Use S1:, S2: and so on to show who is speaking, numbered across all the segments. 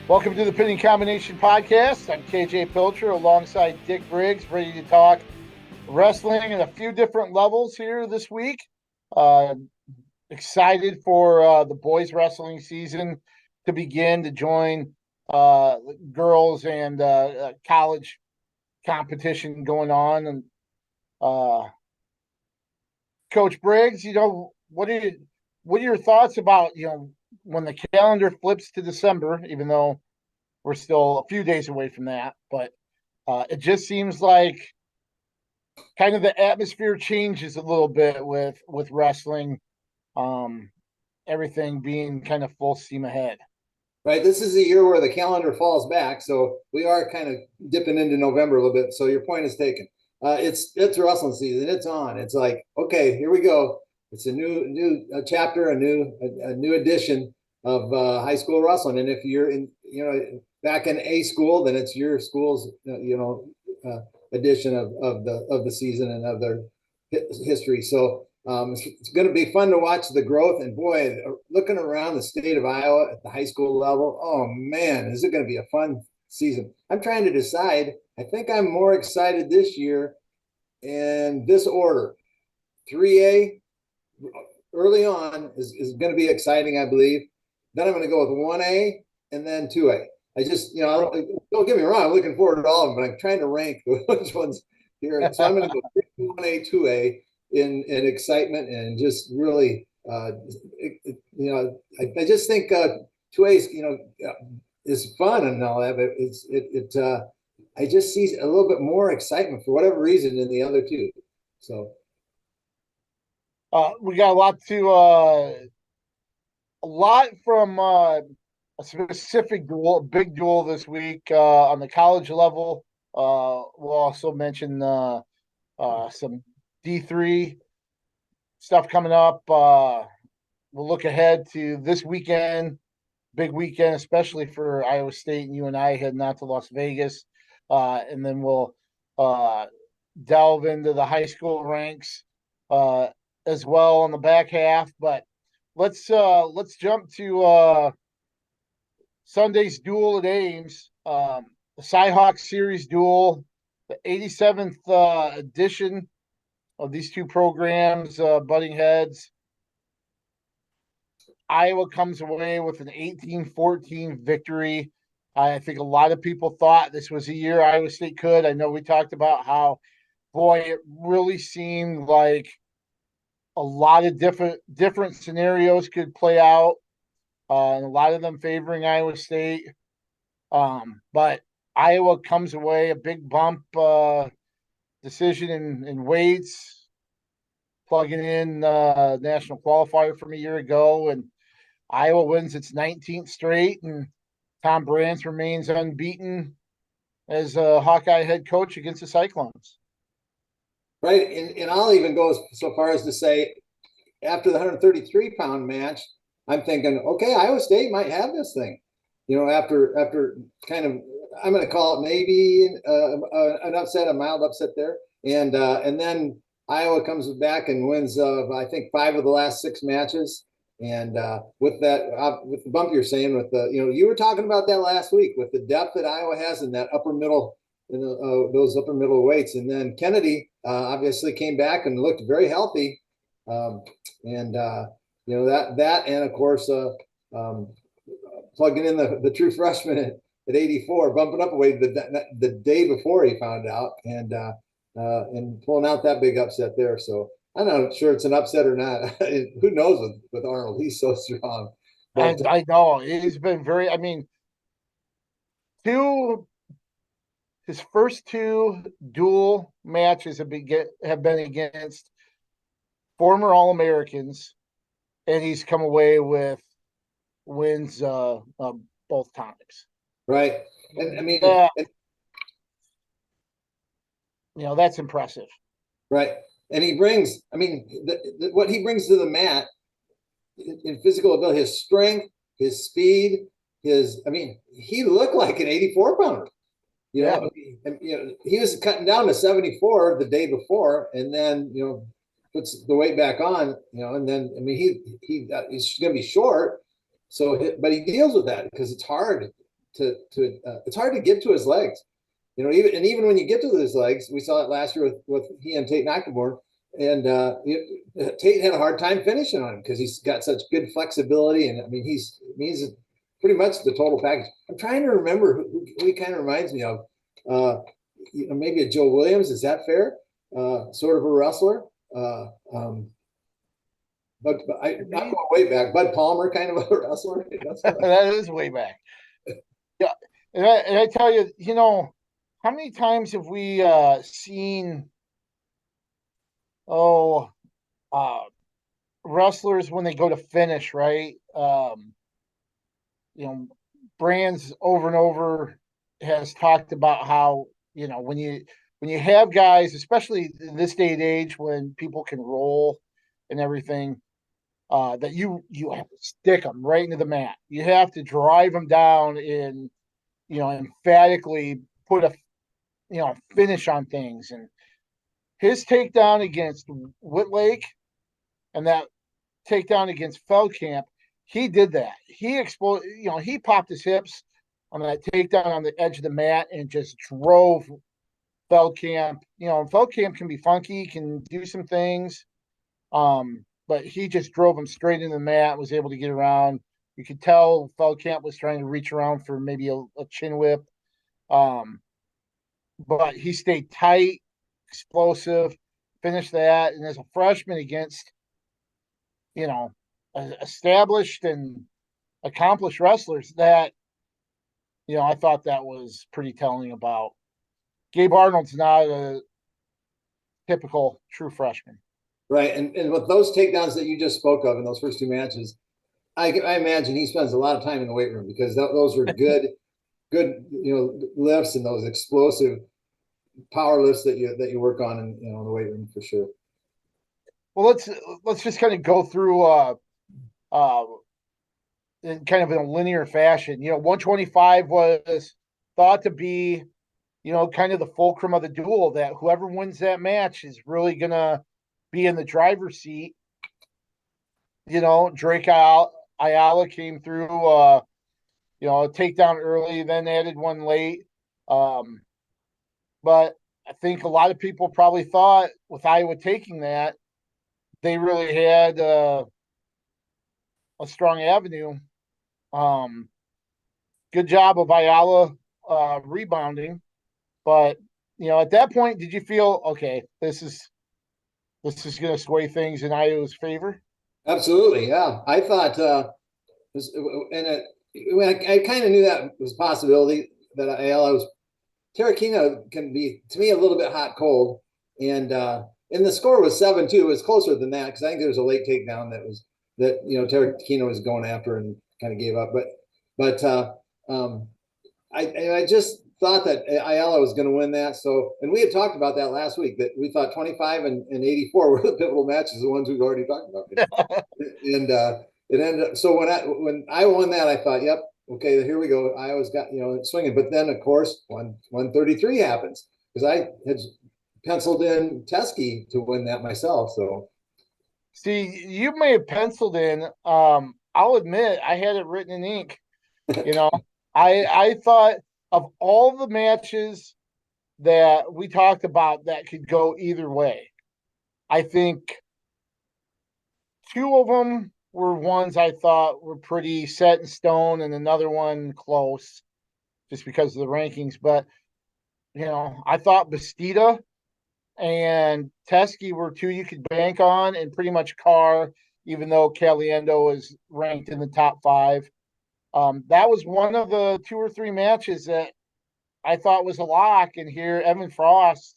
S1: Welcome to the Pinning Combination Podcast. I'm KJ Pilcher alongside Dick Briggs, ready to talk wrestling at a few different levels here this week. Uh, Excited for the boys wrestling season to begin, to join girls and college competition going on. And uh, Coach Briggs, what are your thoughts about when the calendar flips to December, even though we're still a few days away from that, but it just seems like kind of the atmosphere changes a little bit with wrestling. Um, Everything being kind of full steam ahead.
S2: Right. This is the year where the calendar falls back, so we are kind of dipping into November a little bit. So your point is taken. It's wrestling season. It's on. It's like, okay, here we go. It's a new chapter, a new edition of high school wrestling. And if you're in back in A school, then it's your school's edition of the season and of their history. So it's going to be fun to watch the growth. And boy, looking around the state of Iowa at the high school level, oh man, is it going to be a fun season? I'm trying to decide. I think I'm more excited this year in this order. 3A early on is going to be exciting, I believe. Then I'm going to go with 1A and then 2A. I just, don't get me wrong, I'm looking forward to all of them, but I'm trying to rank which ones here. So I'm going to go 1A, 2A in excitement and just really, I just think 2A is fun and all that, but I just see a little bit more excitement for whatever reason in the other two. So
S1: We got a lot from a specific duel, a big duel this week on the college level. We'll also mention some D3 stuff coming up. We'll look ahead to this weekend, big weekend, especially for Iowa State and UNI heading out to Las Vegas. And then we'll uh, delve into the high school ranks as well on the back half. But let's jump to Sunday's duel at Ames, the Cyhawk Series duel, the 87th edition of these two programs butting heads. Iowa comes away with an 18-14 victory. I think a lot of people thought this was a year Iowa State could. I know we talked about how, boy, it really seemed like a lot of different scenarios could play out, and a lot of them favoring Iowa State. But Iowa comes away a big bump decision in weights, plugging in national qualifier from a year ago, and Iowa wins its 19th straight, and Tom Brands remains unbeaten as a Hawkeye head coach against the Cyclones.
S2: right, and I'll even go so far as to say, after the 133-pound match, I'm thinking, okay, Iowa State might have this thing. After kind of, I'm going to call it maybe an upset, a mild upset there, and then Iowa comes back and wins, I think 5 of the last 6 matches. And with the bump you're saying, with the, you were talking about that last week with the depth that Iowa has in that upper middle, those upper middle weights. And then Kennedy obviously came back and looked very healthy. And that, and of course, plugging in the true freshman at 84, bumping up a weight the day before he found out, and pulling out that big upset there. So I'm not sure it's an upset or not. Who knows with Arnold? He's so strong.
S1: But I know he's been very. I mean, his first 2 dual matches have been against former All-Americans, and he's come away with wins both times.
S2: Right, and I mean,
S1: that's impressive.
S2: Right, and he brings. I mean, what he brings to the mat in physical ability, his strength, his speed, I mean, he looked like an 84-pounder. He was cutting down to 74 the day before, and then puts the weight back on. And then I mean he's going to be short, so but he deals with that because it's hard it's hard to get to his legs. Even when you get to his legs, we saw it last year with he and Tate Nakamura, and Tate had a hard time finishing on him because he's got such good flexibility, and I mean he's pretty much the total package. I'm trying to remember who he kind of reminds me of. Maybe a Joe Williams. Is that fair? Sort of a wrestler. But I'm going way back. Bud Palmer, kind of a wrestler.
S1: That is way back. Yeah, and I tell you, how many times have we seen uh, wrestlers when they go to finish, right? You know, Brands over and over has talked about how when you have guys, especially in this day and age when people can roll and everything, that you have to stick them right into the mat. You have to drive them down and emphatically put a finish on things. And his takedown against Whitlake and that takedown against Feldkamp, he did that. He exploded. He popped his hips on that takedown on the edge of the mat and just drove Feldkamp. Feldkamp can be funky, can do some things. But he just drove him straight into the mat, was able to get around. You could tell Feldkamp was trying to reach around for maybe a chin whip. But he stayed tight, explosive, finished that. And as a freshman against, established and accomplished wrestlers, that, I thought that was pretty telling about Gabe Arnold's not a typical true freshman.
S2: Right. And with those takedowns that you just spoke of in those first two matches, I imagine he spends a lot of time in the weight room because those were good lifts and those explosive power lifts that you work on in the weight room for sure.
S1: Well, let's just kind of go through in kind of in a linear fashion. 125 was thought to be, kind of the fulcrum of the duel, that whoever wins that match is really gonna be in the driver's seat. Drake Ayala came through, a takedown early, then added one late. But I think a lot of people probably thought with Iowa taking that, they really had a strong avenue. Good job of Ayala rebounding. But, at that point, did you feel, okay, this is going to sway things in Iowa's favor?
S2: Absolutely, yeah. I thought, I kind of knew that was a possibility that Ayala was. Terrakina can be, to me, a little bit hot cold, and the score was 7-2. It was closer than that because I think there was a late takedown that Terrakina was going after and kind of gave up. But I just thought that Ayala was going to win that. So, and we had talked about that last week, that we thought 25 and 84 were the pivotal matches, the ones we've already talked about. And it ended up, so when I won that, I thought, yep, okay, here we go. I always got, swinging. But then, of course, 133 happens because I had penciled in Teskey to win that myself. So,
S1: see, you may have penciled in. I'll admit I had it written in ink. I thought of all the matches that we talked about that could go either way. I think two of them were ones I thought were pretty set in stone, and another one close, just because of the rankings. But I thought Bastida and Teskey were two you could bank on, and pretty much Carr, even though Caliendo is ranked in the top 5. That was one of the 2 or 3 matches that I thought was a lock. And here, Evan Frost,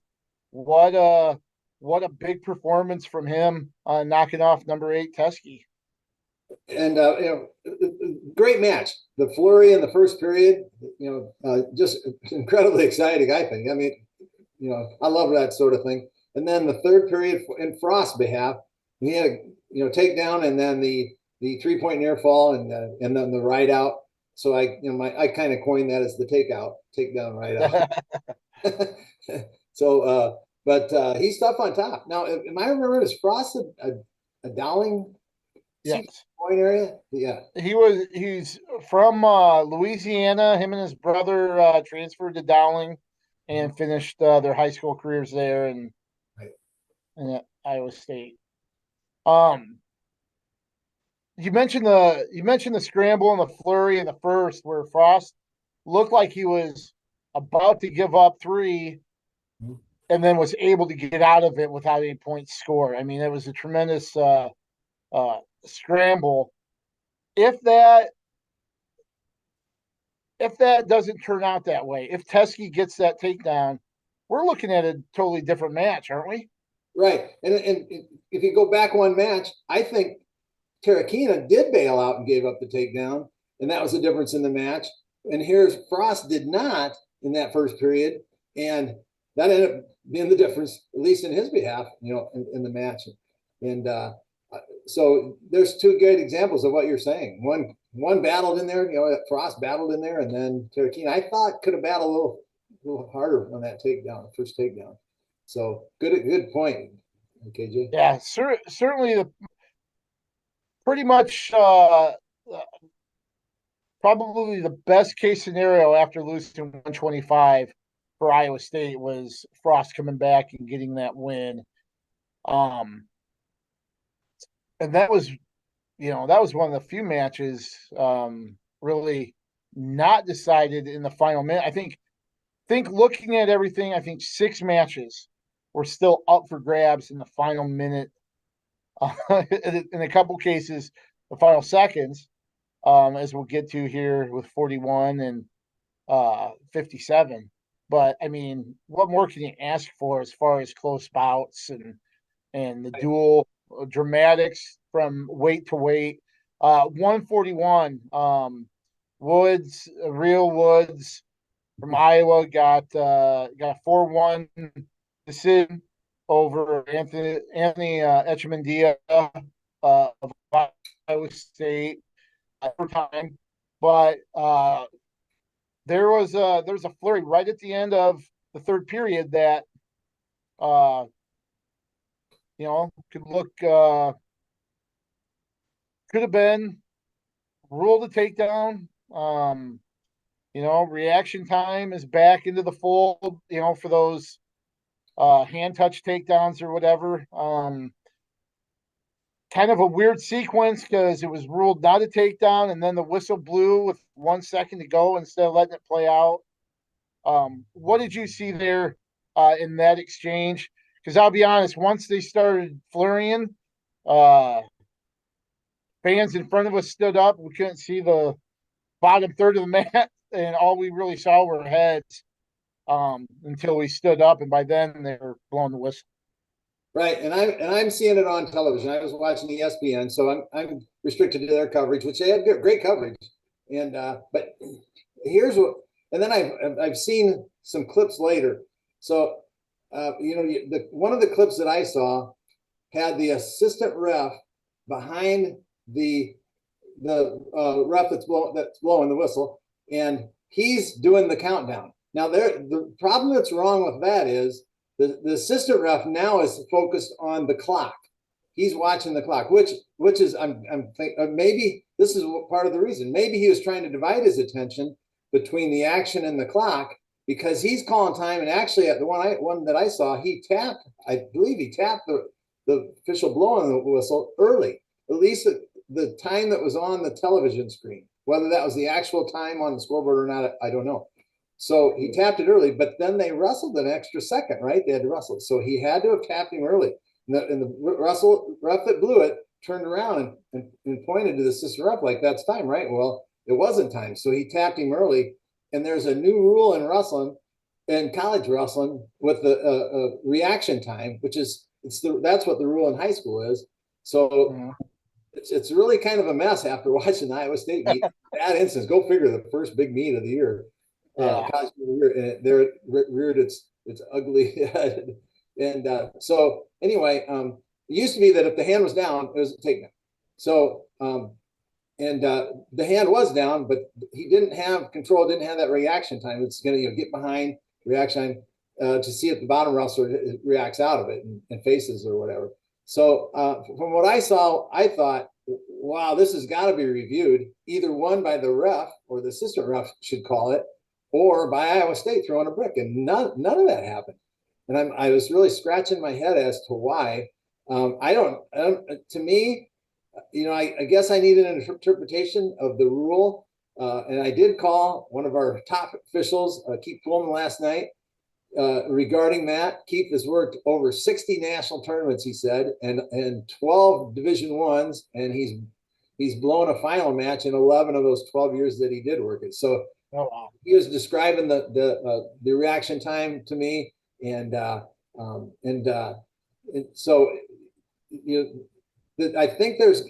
S1: what a big performance from him, knocking off number 8 Teskey.
S2: And great match. The flurry in the first period, just incredibly exciting. I think. I mean, I love that sort of thing. And then the third period in Frost's behalf, he had a takedown, and then the 3-point near fall, and then the ride out. So I kind of coined that as the takedown ride out. So, but he's tough on top. Now, am I remembering, is Frost a Dowling
S1: Yes.
S2: Point area. Yeah.
S1: He's from Louisiana. Him and his brother transferred to Dowling and finished their high school careers there
S2: Right.
S1: and at Iowa State. Um, you mentioned the scramble and the flurry in the first, where Frost looked like he was about to give up three,
S2: Mhm.
S1: and then was able to get out of it without any points scored. I mean, it was a tremendous scramble. If that if that doesn't turn out that way, if Teskey gets that takedown, we're looking at a totally different match, aren't we?
S2: Right. And if you go back one match, I think Terrakina did bail out and gave up the takedown, and that was the difference in the match. And here's Frost did not in that first period, and that ended up being the difference, at least in his behalf, in the match. And so there's two good examples of what you're saying. One battled in there, Frost battled in there, and then Terrakina I thought could have battled a little harder on that takedown, first takedown. So good point, KJ.
S1: Yeah, certainly the pretty much probably the best case scenario after losing 125 for Iowa State was Frost coming back and getting that win. Um, and that was one of the few matches really not decided in the final minute. I think looking at everything, I think six matches were still up for grabs in the final minute. In a couple cases, the final seconds, as we'll get to here with 41 and 57. But I mean, what more can you ask for as far as close bouts and the dual dramatics from weight to weight? 141. Woods, Real Woods from Iowa got a 4-1 decision over Anthony Echemendia of Iowa State time. But there was a flurry right at the end of the third period that uh, could have been ruled a takedown. Reaction time is back into the fold. For those hand touch takedowns or whatever. Kind of a weird sequence because it was ruled not a takedown, and then the whistle blew with 1 second to go instead of letting it play out. What did you see there in that exchange? Because I'll be honest, once they started flurrying, uh, fans in front of us stood up. We couldn't see the bottom third of the mat, and all we really saw were heads until we stood up, and by then they were blowing the whistle.
S2: Right, and I'm seeing it on television. I was watching ESPN, so I'm restricted to their coverage, which they have great coverage. And but here's what, and then I've seen some clips later. So one of the clips that I saw had the assistant ref behind the ref that's blowing the whistle, and he's doing the countdown. Now the problem that's wrong with that is the assistant ref now is focused on the clock. He's watching the clock, which is I'm maybe this is part of the reason. Maybe he was trying to divide his attention between the action and the clock because he's calling time. And actually, at the one that I saw, I believe he tapped the official blowing the whistle early, at least the time that was on the television screen. Whether that was the actual time on the scoreboard or not, I don't know. So he tapped it early, but then they wrestled an extra second, right? They had to wrestle. So he had to have tapped him early. And the ref that blew it turned around and pointed to the assistant ref like, that's time, right? Well, it wasn't time. So he tapped him early. And there's a new rule in wrestling, in college wrestling, with the reaction time, which is that's what the rule in high school is. So it's really kind of a mess after watching the Iowa State meet. That instance, go figure, the first big meet of the year. College of the year, and there it reared its ugly head. And so anyway, it used to be that if the hand was down, it was a takedown. So the hand was down, but he didn't have control, didn't have that reaction time. It's going to get behind reaction time to see if the bottom wrestler reacts out of it and faces or whatever. So from what I saw, I thought wow, this has got to be reviewed. Either one by the ref or the assistant ref should call it, or by Iowa State throwing a brick, and none of that happened. And I was really scratching my head as to why. I don't. To me, I guess I need an interpretation of the rule. And I did call one of our top officials, Keith Pullman, last night regarding that. Keith has worked over 60 national tournaments, he said, and 12 Division Ones, and he's blown a final match in 11 of those 12 years that he did work it. So
S1: Oh, wow.
S2: he was describing the reaction time to me, and so I think there's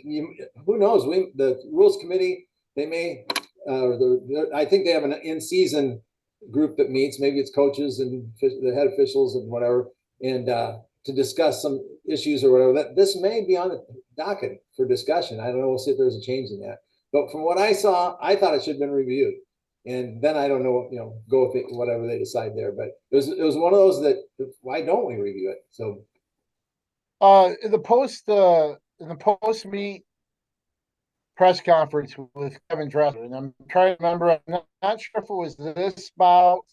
S2: who knows, the rules committee, they may I think they have an in-season group that meets. Maybe it's coaches and the head officials and whatever, and to discuss some issues or whatever. That this may be on the docket for discussion. I don't know. We'll see if there's a change in that. But from what I saw, I thought it should have been reviewed. And then I don't know, go with it, whatever they decide there. But it was one of those that why don't we review it? So
S1: in the post meet press conference with Kevin Dresser, and I'm trying to remember. I'm not sure if it was this bout,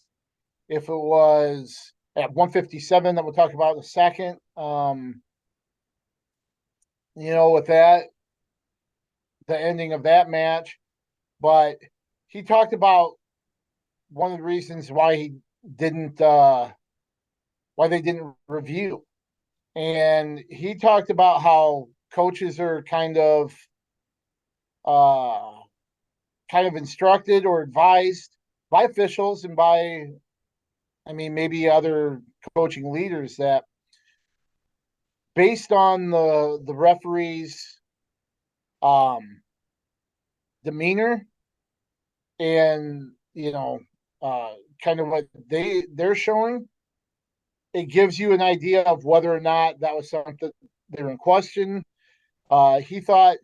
S1: if it was at 157 that we'll talk about in a second. With that, the ending of that match, but he talked about one of the reasons why he didn't, why they didn't review, and he talked about how coaches are uh, kind of instructed or advised by officials and by, maybe other coaching leaders that based on the referee's demeanor and kind of what they're showing, it gives you an idea of whether or not that was something they're in question. He thought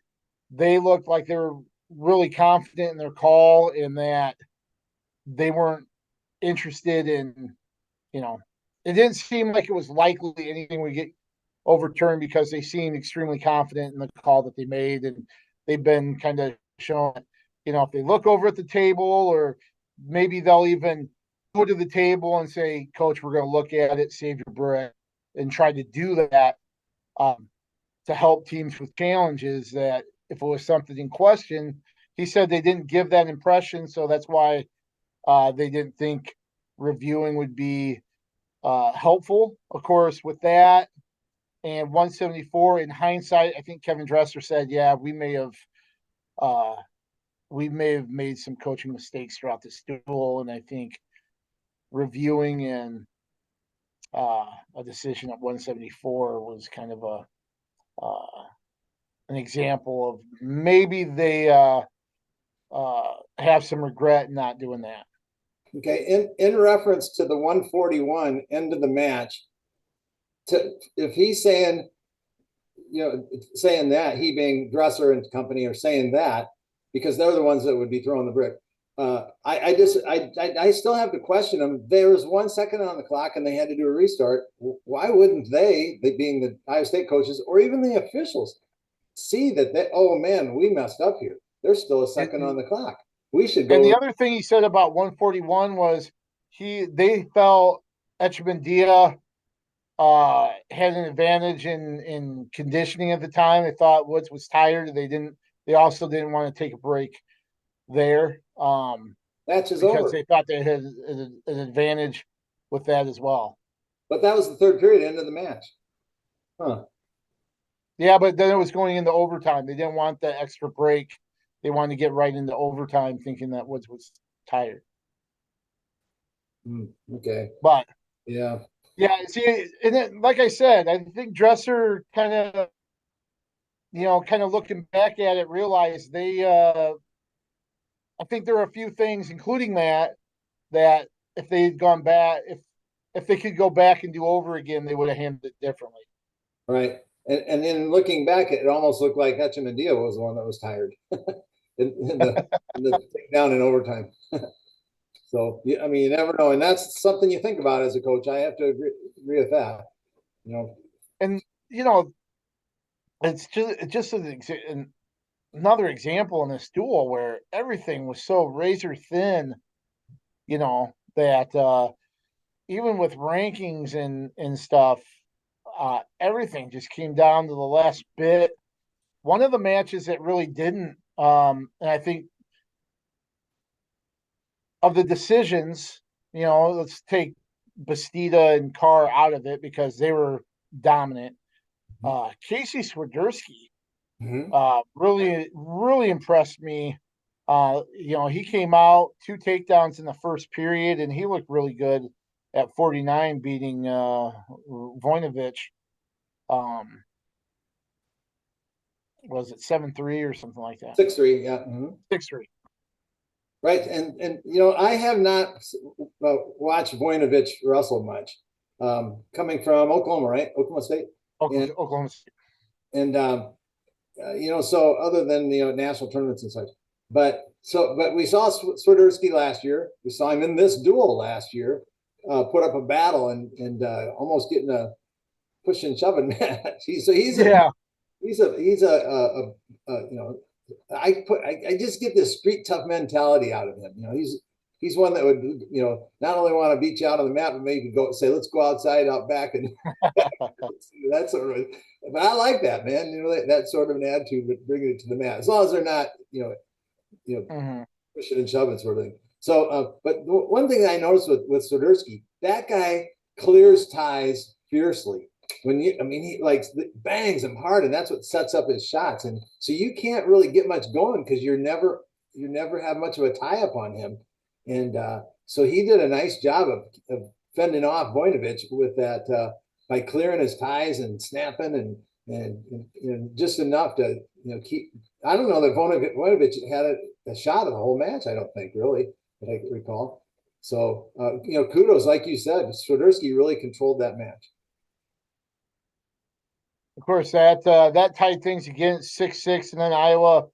S1: they looked like they were really confident in their call and that they weren't interested in, it didn't seem like it was likely anything would get overturned because they seemed extremely confident in the call that they made. And they've been kind of shown, if they look over at the table or maybe they'll even go to the table and say, Coach, we're going to look at it, save your breath, and try to do that to help teams with challenges, that if it was something in question, he said they didn't give that impression. So that's why they didn't think reviewing would be helpful. Of course, with that and 174 in hindsight, I think Kevin Dresser said, yeah, we may have made some coaching mistakes throughout this duel. And I think reviewing and a decision at 174 was kind of an example of maybe they have some regret in not doing that.
S2: Okay, in reference to the 141 end of the match, if he's saying, saying that, he being Dresser and company are saying that because they're the ones that would be throwing the brick. I still have to question them. There was 1 second on the clock and they had to do a restart. Why wouldn't they being the Iowa State coaches or even the officials, see that oh man, we messed up here. There's still a second on the clock. We should go.
S1: And the other thing he said about 141 was they felt Echemendia had an advantage in conditioning at the time. They thought Woods was tired. They also didn't want to take a break there.
S2: Match is
S1: because
S2: over.
S1: they thought they had an advantage with that as well.
S2: But that was the third period, end of the match. Huh.
S1: Yeah, but then it was going into overtime. They didn't want the extra break. They wanted to get right into overtime, thinking that Woods was tired.
S2: Okay.
S1: But
S2: yeah,
S1: see, and then, like I said, I think Dresser kind of looking back at it, realized I think there are a few things, including that if they had gone back, if they could go back and do over again, they would have handled it differently.
S2: Right. And then looking back, it almost looked like Echemendia was the one that was tired in the down in overtime. So, I mean, you never know. And that's something you think about as a coach. I have to agree with that.
S1: And, it's just an another example in this duel where everything was so razor thin, that even with rankings and stuff, everything just came down to the last bit. One of the matches that really didn't, and I think of the decisions, let's take Bastida and Carr out of it because they were dominant. Casey Swiderski
S2: Mhm.
S1: really, really impressed me. He came out 2 takedowns in the first period, and he looked really good at 49, beating Voinovich. Um, was it 7-3 or something like that?
S2: 6-3, yeah.
S1: 6-3.
S2: Right, and I have not watched Voinovich wrestle much. Coming from Oklahoma, right? Oklahoma State, and
S1: Oklahoma State.
S2: and so other than national tournaments and such, but we saw Swiderski last year. We saw him in this duel last year, put up a battle and almost getting a push and shoving match.
S1: Yeah.
S2: He's I just get this street tough mentality out of him. He's one that would not only want to beat you out on the mat, but maybe go say, let's go outside out back and that sort of. But I like that, man. That sort of an attitude, but bringing it to the mat as long as they're not
S1: Mm-hmm.
S2: pushing and shoving sort of thing. So, but one thing I noticed with Swiderski, that guy clears ties fiercely. He like bangs them hard, and that's what sets up his shots. And so you can't really get much going because you never have much of a tie up on him. And so he did a nice job of fending off Voinovich with that by clearing his ties and snapping and just enough to keep. I don't know that Voinovich had a shot of the whole match. I don't think really that I recall. So kudos, like you said, Swiderski really controlled that match.
S1: Of course, that tied things again 6-6, and then Iowa.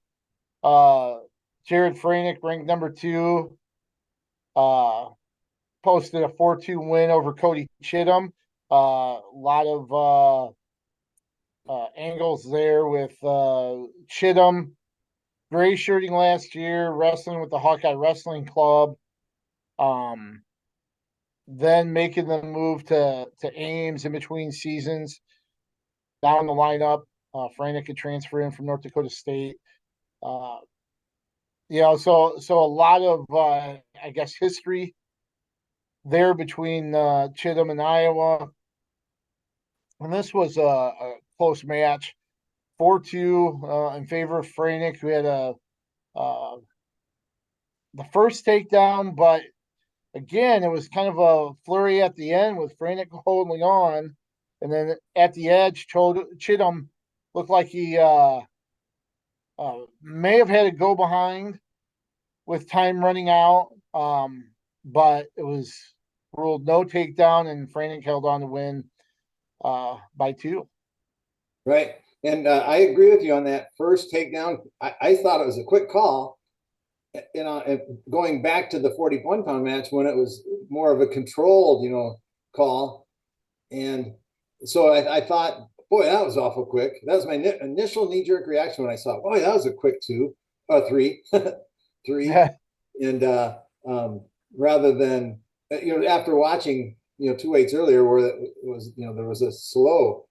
S1: Uh, Jared Franick, ranked number 2, uh, posted a 4-2 win over Cody Chittum. A lot of angles there with Chittum gray shirting last year, wrestling with the Hawkeye Wrestling Club. Um, then making the move to Ames in between seasons. Down the lineup, Franick could transfer in from North Dakota State. Uh, so a lot of I guess history there between Chittum and Iowa, and this was a close match, 4-2 in favor of Franick, who had uh, the first takedown, but again, it was kind of a flurry at the end with Franick holding on, and then at the edge, Chittum looked like he may have had to go behind with time running out, but it was ruled no takedown, and Franick held on to win by 2.
S2: Right. And I agree with you on that first takedown. I thought it was a quick call. Going back to the 41-pound match when it was more of a controlled, call. And so I thought, boy, that was awful quick. That was my initial knee-jerk reaction when I saw, boy, that was a quick 3, 3. And rather than, after watching, 2 weights earlier where it was, there was a slow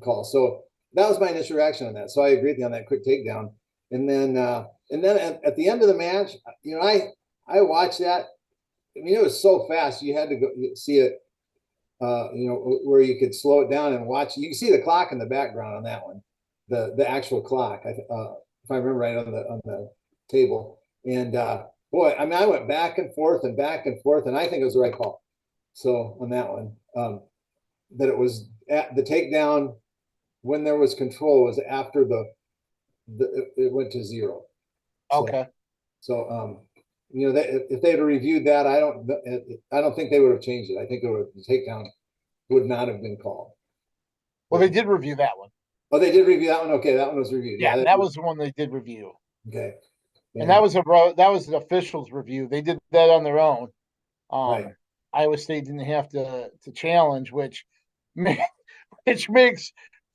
S2: call. So that was my initial reaction on that. So I agree with you on that quick takedown. And then at the end of the match, I watched that. I mean, it was so fast. You had to go see it, where you could slow it down and watch. You can see the clock in the background on that one, the actual clock. If I remember right on the table. And boy, I mean, I went back and forth, and I think it was the right call. So on that one, that it was at the takedown when there was control was after it went to 0. So,
S1: Okay.
S2: So if they had reviewed that, I don't think they would have changed it. I think the takedown would not have been called.
S1: Well, they did review that one.
S2: Oh, they did review that one. Okay, that one was reviewed.
S1: Yeah, that was the one they did review.
S2: Okay. Yeah.
S1: And that was an officials review. They did that on their own.
S2: Right.
S1: Iowa State didn't have to challenge, which makes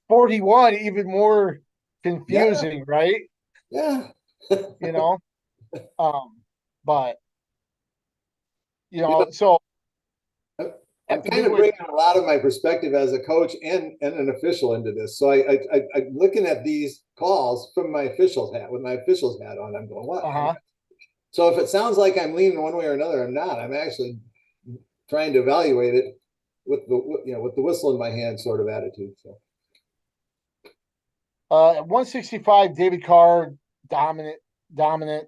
S1: 41 even more confusing, right?
S2: Yeah.
S1: you know. But
S2: You know,
S1: so
S2: I'm
S1: have to
S2: kind
S1: do
S2: of
S1: with
S2: bringing a lot of my perspective as a coach and an official into this. So I'm looking at these calls from my officials hat with my officials hat on. I'm going, what?
S1: uh-huh.
S2: So if it sounds like I'm leaning one way or another, I'm not. I'm actually trying to evaluate it with the whistle in my hand sort of attitude. So
S1: At 165, David Carr dominant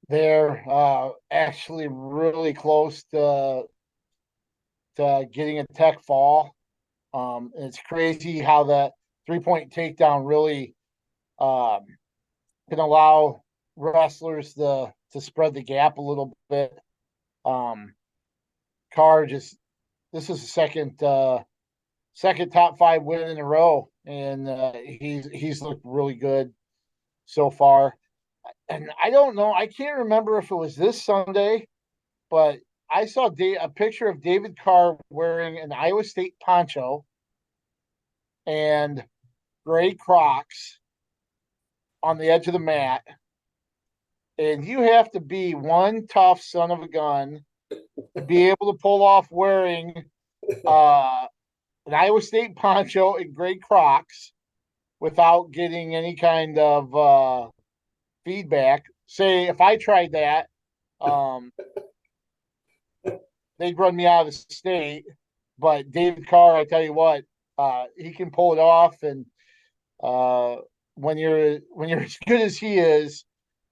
S1: there. Actually really close to getting a tech fall. It's crazy how that 3-point takedown really um, can allow wrestlers to spread the gap a little bit. Um, Carr just this is the second top five win in a row, and he's looked really good so far. And I don't know, I can't remember if it was this Sunday, but I saw a picture of David Carr wearing an Iowa State poncho and gray Crocs on the edge of the mat. And you have to be one tough son of a gun to be able to pull off wearing uh, an Iowa State poncho and gray Crocs without getting any kind of feedback. Say, if I tried that, um, they'd run me out of the state. But David Carr, I tell you what, he can pull it off. And uh, when you're as good as he is,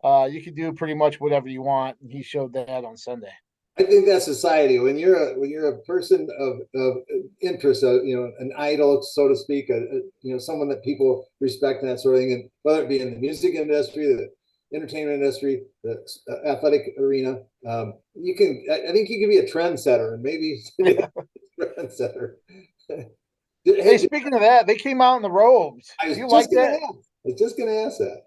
S1: you can do pretty much whatever you want. And he showed that on Sunday.
S2: I think that's society. When you're a person of interest, an idol, so to speak, someone that people respect and that sort of thing, and whether it be in the music industry, the entertainment industry, the athletic arena, you can. I think you can be a trendsetter, and maybe
S1: Yeah.
S2: trendsetter.
S1: Hey,
S2: Hey,
S1: speaking of that, they came out in the robes.
S2: I
S1: Do
S2: was
S1: you
S2: just
S1: like
S2: gonna
S1: that?
S2: ask. I was just gonna ask that.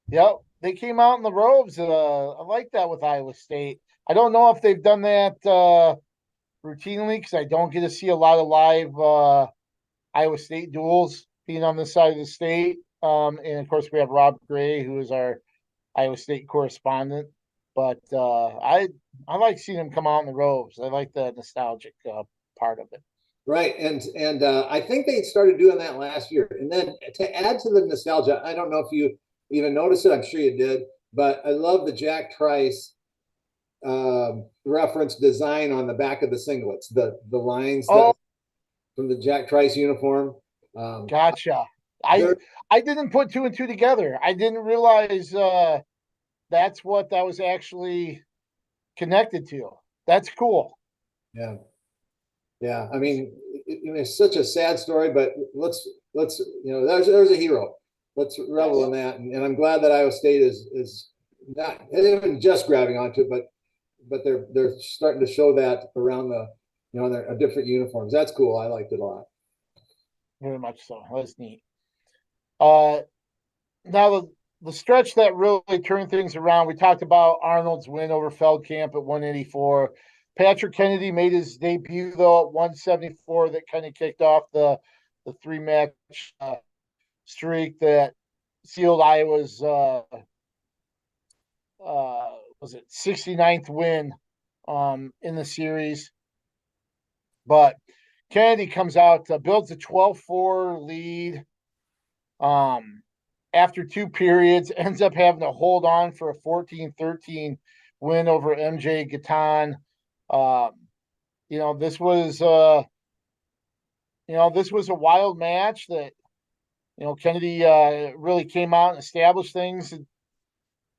S1: Yep, they came out in the robes. I like that with Iowa State. I don't know if they've done that routinely because I don't get to see a lot of live Iowa State duels being on this side of the state. And of course, we have Rob Gray, who is our Iowa State correspondent. But I like seeing them come out in the robes. I like the nostalgic part of it.
S2: Right, and I think they started doing that last year. And then to add to the nostalgia, I don't know if you even noticed it. I'm sure you did, but I love the Jack Trice reference design on the back of the singlets. The lines
S1: Oh,
S2: that from the Jack Trice uniform. Um,
S1: gotcha. I
S2: they're
S1: I didn't put two and two together. I didn't realize that's what that was actually connected to. That's cool.
S2: yeah, yeah. I mean, it's such a sad story, but let's there's a hero. Let's revel
S1: Yes.
S2: in that, and I'm glad that Iowa State is not even just grabbing onto it, but they're starting to show that around their different uniforms. That's cool. I liked it a lot.
S1: Very much so. That's neat. Uh, Now the stretch that really turned things around. We talked about Arnold's win over Feldkamp at 184. Patrick Kennedy made his debut though at 174. That kind of kicked off the three match streak that sealed Iowa's was it 69th win in the series. But Kennedy comes out, builds a 12-4 lead. Um, After two periods, ends up having to hold on for a 14-13 win over MJ Gatan. Um, you know, this was this was a wild match that Kennedy really came out and established things.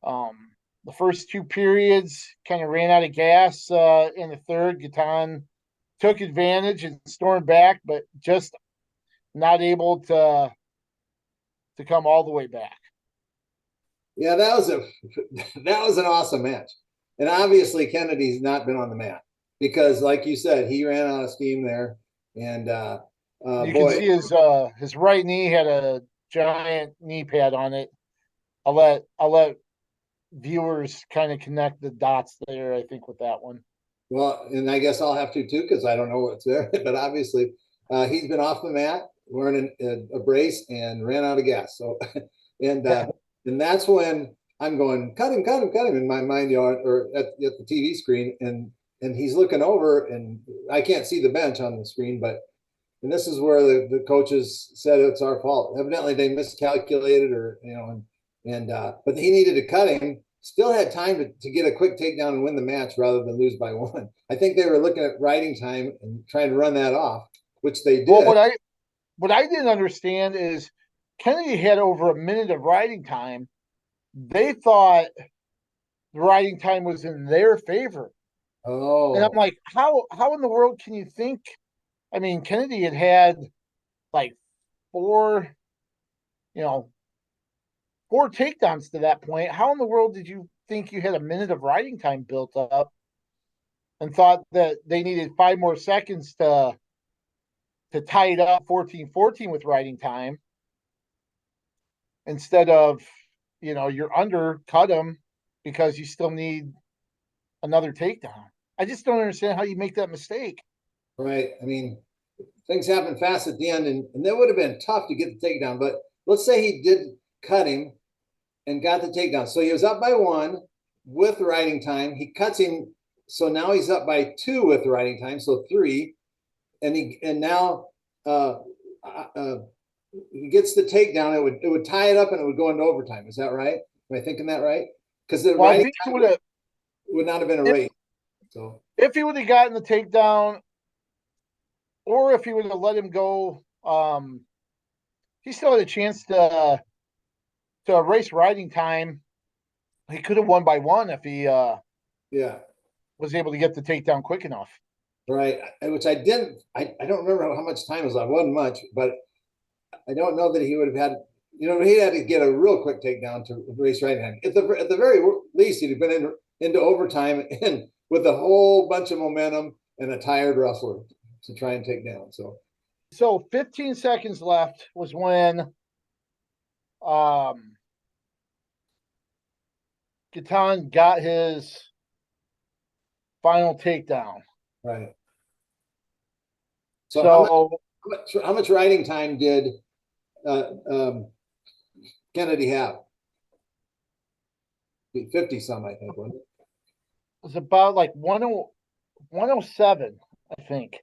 S1: Um, the first two periods kind of ran out of gas in the third. Gatan took advantage and stormed back, but just not able to come all the way back.
S2: Yeah, that was an awesome match, and obviously Kennedy's not been on the mat because, like you said, he ran out of steam there, and
S1: You can
S2: boy,
S1: see his right knee had a giant knee pad on it. I'll let viewers kind of connect the dots there. I think with that one.
S2: well, and I guess I'll have to too because I don't know what's there, but obviously he's been off the mat wearing a brace and ran out of gas. So, and And that's when I'm going, cut him, cut him, cut him in my mind, or at the TV screen. And he's looking over, and I can't see the bench on the screen, but and this is where the coaches said it's our fault. Evidently, they miscalculated, or but he needed to cut him. Still had time to get a quick takedown and win the match rather than lose by one. I think they were looking at riding time and trying to run that off, which they
S1: Well,
S2: did.
S1: what I didn't understand is Kennedy had over a minute of riding time. They thought the riding time was in their favor. And I'm
S2: Oh,
S1: like, how in the world can you think? I mean, Kennedy had like four, you know, four takedowns to that point. How in the world did you think you had a minute of riding time built up and thought that they needed 5 more seconds to tie it up 14-14 with riding time instead of, you're under, cut them because you still need another takedown. I just don't understand how you make that mistake.
S2: right. I mean, things happen fast at the end, and that would have been tough to get the takedown. But let's say he did cut him and got the takedown. So he was up by one with riding time. He cuts him, so now he's up by two with riding time, so three. And now uh, uh, he gets the takedown. It would tie it up, and it would go into overtime. Is that right? Am I thinking that right? Because the
S1: Well, I
S2: riding
S1: think he
S2: time
S1: would have
S2: would not have been a
S1: if
S2: race. So
S1: if he would have gotten the takedown, or if he would have let him go. He still had a chance to erase riding time. He could have won by one if he
S2: yeah,
S1: was able to get the takedown quick enough.
S2: right. Which I didn't. I don't remember how much time was left. It wasn't much, but I don't know that he would have had. He had to get a real quick takedown to race right hand. At the very least, he'd have been into overtime and with a whole bunch of momentum and a tired wrestler to try and take down.
S1: So 15 seconds left was when um Gatan got his final takedown.
S2: Right. So
S1: So
S2: how much riding time did um, Kennedy have? 50 some, I think, wasn't it?
S1: it was about like 107, I think.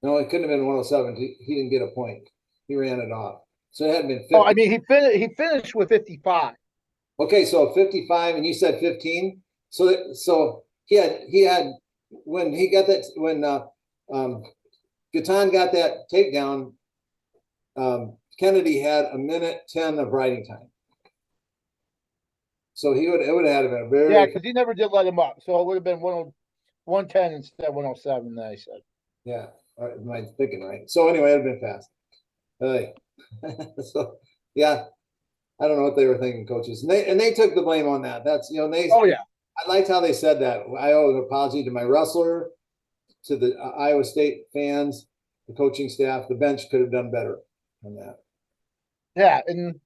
S2: No, it couldn't have been 107. He didn't get a point. He ran it off. So it had been
S1: Oh, I
S2: 50.
S1: mean he finished with 55.
S2: Okay, so 55, and you said 15. So he had when he got that when um, Gatan got that takedown. Kennedy had a minute 10 of riding time. So it would have been a
S1: Yeah,
S2: very
S1: because he never did let him up. So it would have been 110 instead of 107 that I said.
S2: yeah. My thinking right. So anyway, it'd have been fast. Hey. So yeah, I don't know what they were thinking, coaches, and they took the blame on that. That's they.
S1: Oh yeah.
S2: I liked how they said that. I owe an apology to my wrestler, to the Iowa State fans, the coaching staff. The bench could have done better on that.
S1: Yeah, and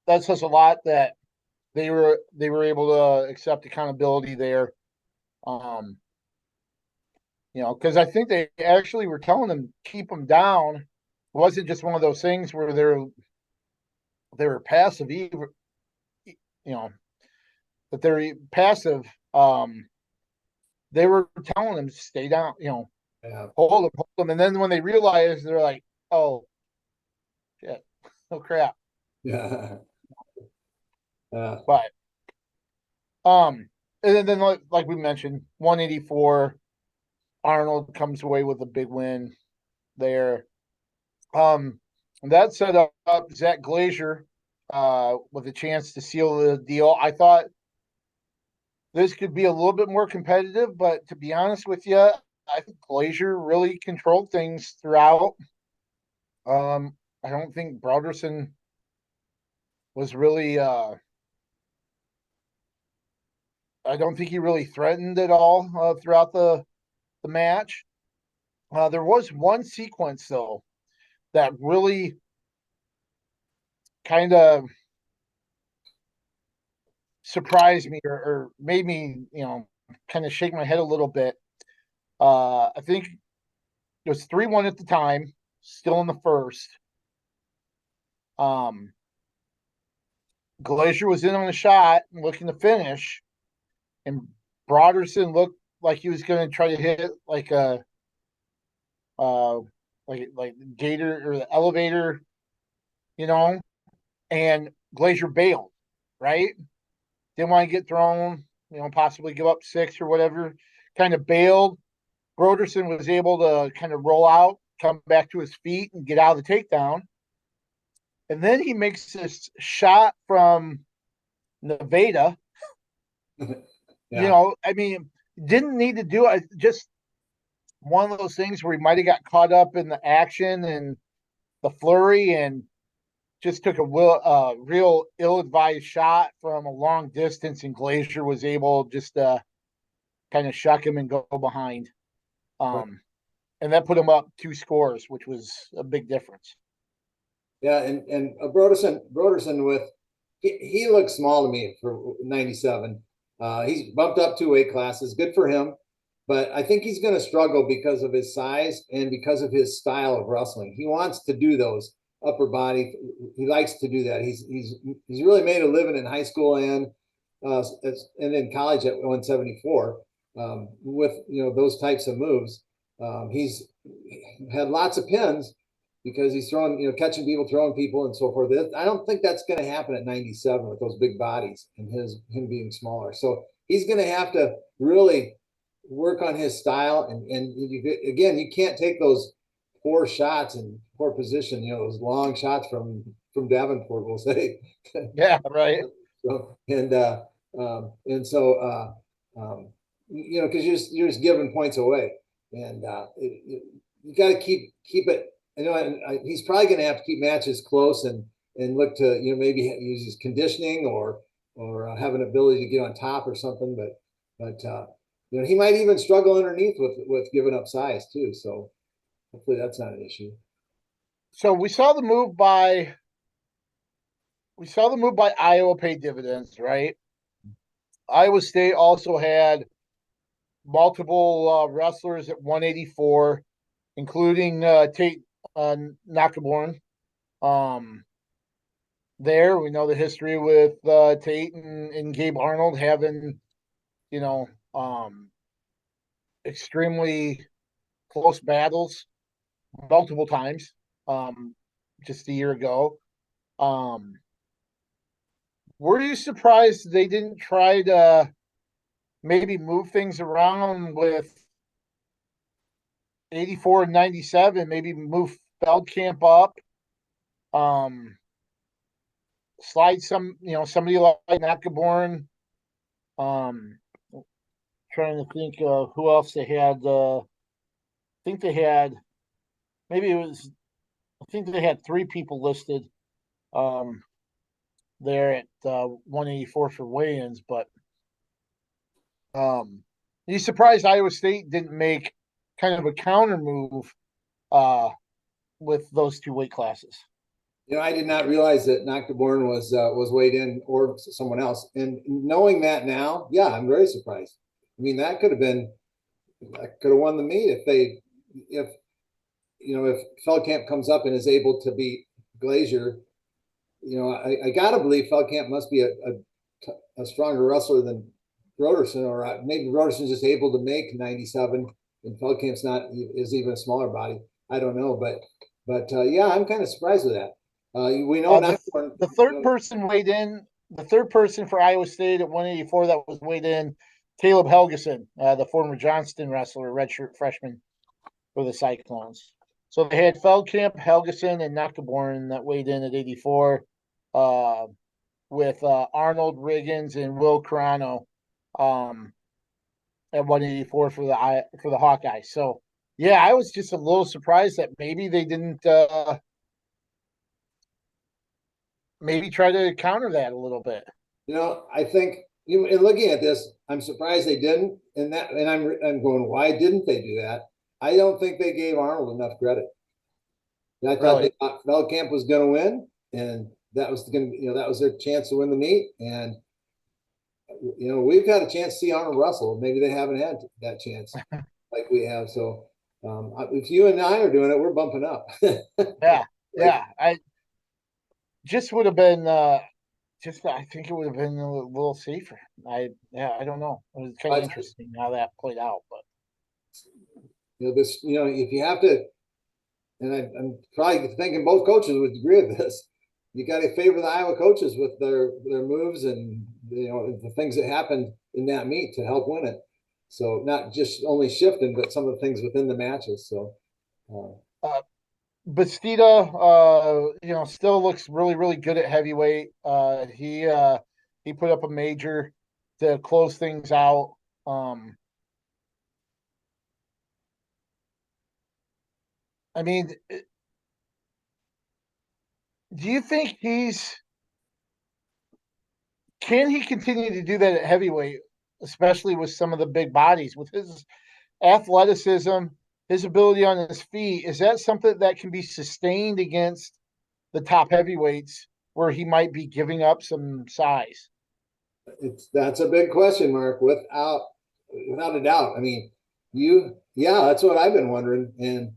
S1: that says a lot that they were able to accept accountability there. Um, because I think they actually were telling them keep them down. It wasn't just one of those things where they were passive, that they're passive. They were telling them stay down,
S2: Yeah.
S1: hold them, and then when they realized, they're like, oh shit, oh crap.
S2: Yeah.
S1: But and then like we mentioned, 184. Arnold comes away with a big win there. Um, that set up Zach Glazier with a chance to seal the deal. I thought this could be a little bit more competitive, but to be honest with you, I think Glazier really controlled things throughout. I don't think Broderson was really. I don't think he really threatened at all throughout the match. There was one sequence though that really kind of surprised me or made me, kind of shake my head a little bit. I think it was 3-1 at the time, still in the first. Um, Glacier was in on the shot, looking to finish, and Broderson looked like he was going to try to hit like a uh like gator or the elevator, you know, and Glacier bailed, right? Didn't want to get thrown, possibly give up six or whatever. Kind of bailed. Broderson was able to kind of roll out, come back to his feet, and get out of the takedown. And then he makes this shot from Nevada.
S2: Yeah.
S1: I mean, didn't need to do it. Just one of those things where he might have got caught up in the action and the flurry and just took a real ill-advised shot from a long distance, and Glacier was able just to kind of shuck him and go behind. And that put him up 2 scores, which was a big difference.
S2: Yeah, and Broderson with he looks small to me for 97. He's bumped up 2 weight classes. Good for him, but I think he's going to struggle because of his size and because of his style of wrestling. He wants to do those upper body. He likes to do that. He's really made a living in high school and in college at 174 with those types of moves. He's had lots of pins because he's throwing, catching people, throwing people, and so forth. I don't think that's going to happen at 97 with those big bodies and him being smaller. So he's going to have to really work on his style. And again, you can't take those poor shots and poor position, those long shots from Davenport, we'll say.
S1: Yeah, right.
S2: So, because you're just giving points away, and you got to keep it. And he's probably going to have to keep matches close and look to maybe use his conditioning or have an ability to get on top or something. But he might even struggle underneath with giving up size too. So hopefully that's not an issue.
S1: So we saw the move by Iowa pay dividends, right? Iowa State also had multiple wrestlers at 184, including Tate Nakamura. Um, there, we know the history with Tate and Gabe Arnold having, you know, um, extremely close battles multiple times. Um, just a year ago. Um, were you surprised they didn't try to maybe move things around with 84 and 97, maybe move Feldkamp up, um, slide somebody like Nakamura. Um, trying to think who else they had. I think they had maybe it was. I think they had 3 people listed um, there at 184 for weigh-ins, but you surprised Iowa State didn't make kind of a counter move uh, with those 2 weight classes.
S2: I did not realize that Nakamura was weighed in or someone else. And knowing that now, yeah, I'm very surprised. I mean, that could have won the meet if Feldkamp comes up and is able to beat Glazier. I gotta believe Feldkamp must be a stronger wrestler than Broderson, or maybe Broderson's just able to make 97, and Feldkamp's is even a smaller body. I don't know, but yeah, I'm kind of surprised with that. We know
S1: the third person weighed in. The third person for Iowa State at 184 that was weighed in, Caleb Helgeson, the former Johnston wrestler, redshirt freshman for the Cyclones. So they had Feldkamp, Helgeson, and Nakamura that weighed in at 84, with Arnold Riggins and Will Carano at 184 for the Hawkeyes. So yeah, I was just a little surprised that maybe they didn't maybe try to counter that a little bit.
S2: I think in looking at this, I'm surprised they didn't, and I'm going, why didn't they do that? I don't think they gave Arnold enough credit. I thought they thought Feldkamp was going to win, and that was that was their chance to win the meet. And we've had a chance to see Arnold Russell. Maybe they haven't had that chance like we have. So if you and I are doing it, we're bumping up.
S1: Yeah, yeah. I just would have been just I think it would have been a little safer. I don't know. It was kind of
S2: But
S1: interesting how that played out, but
S2: if you have to, and I'm probably thinking both coaches would agree with this. You got to favor the Iowa coaches with their moves and the things that happened in that meet to help win it. So not just only shifting, but some of the things within the matches. So
S1: uh, Bastida, still looks really, really good at heavyweight. He put up a major to close things out. I mean, do you think can he continue to do that at heavyweight, especially with some of the big bodies, with his athleticism, his ability on his feet? Is that something that can be sustained against the top heavyweights where he might be giving up some size?
S2: that's a big question mark without a doubt. I mean, that's what I've been wondering. And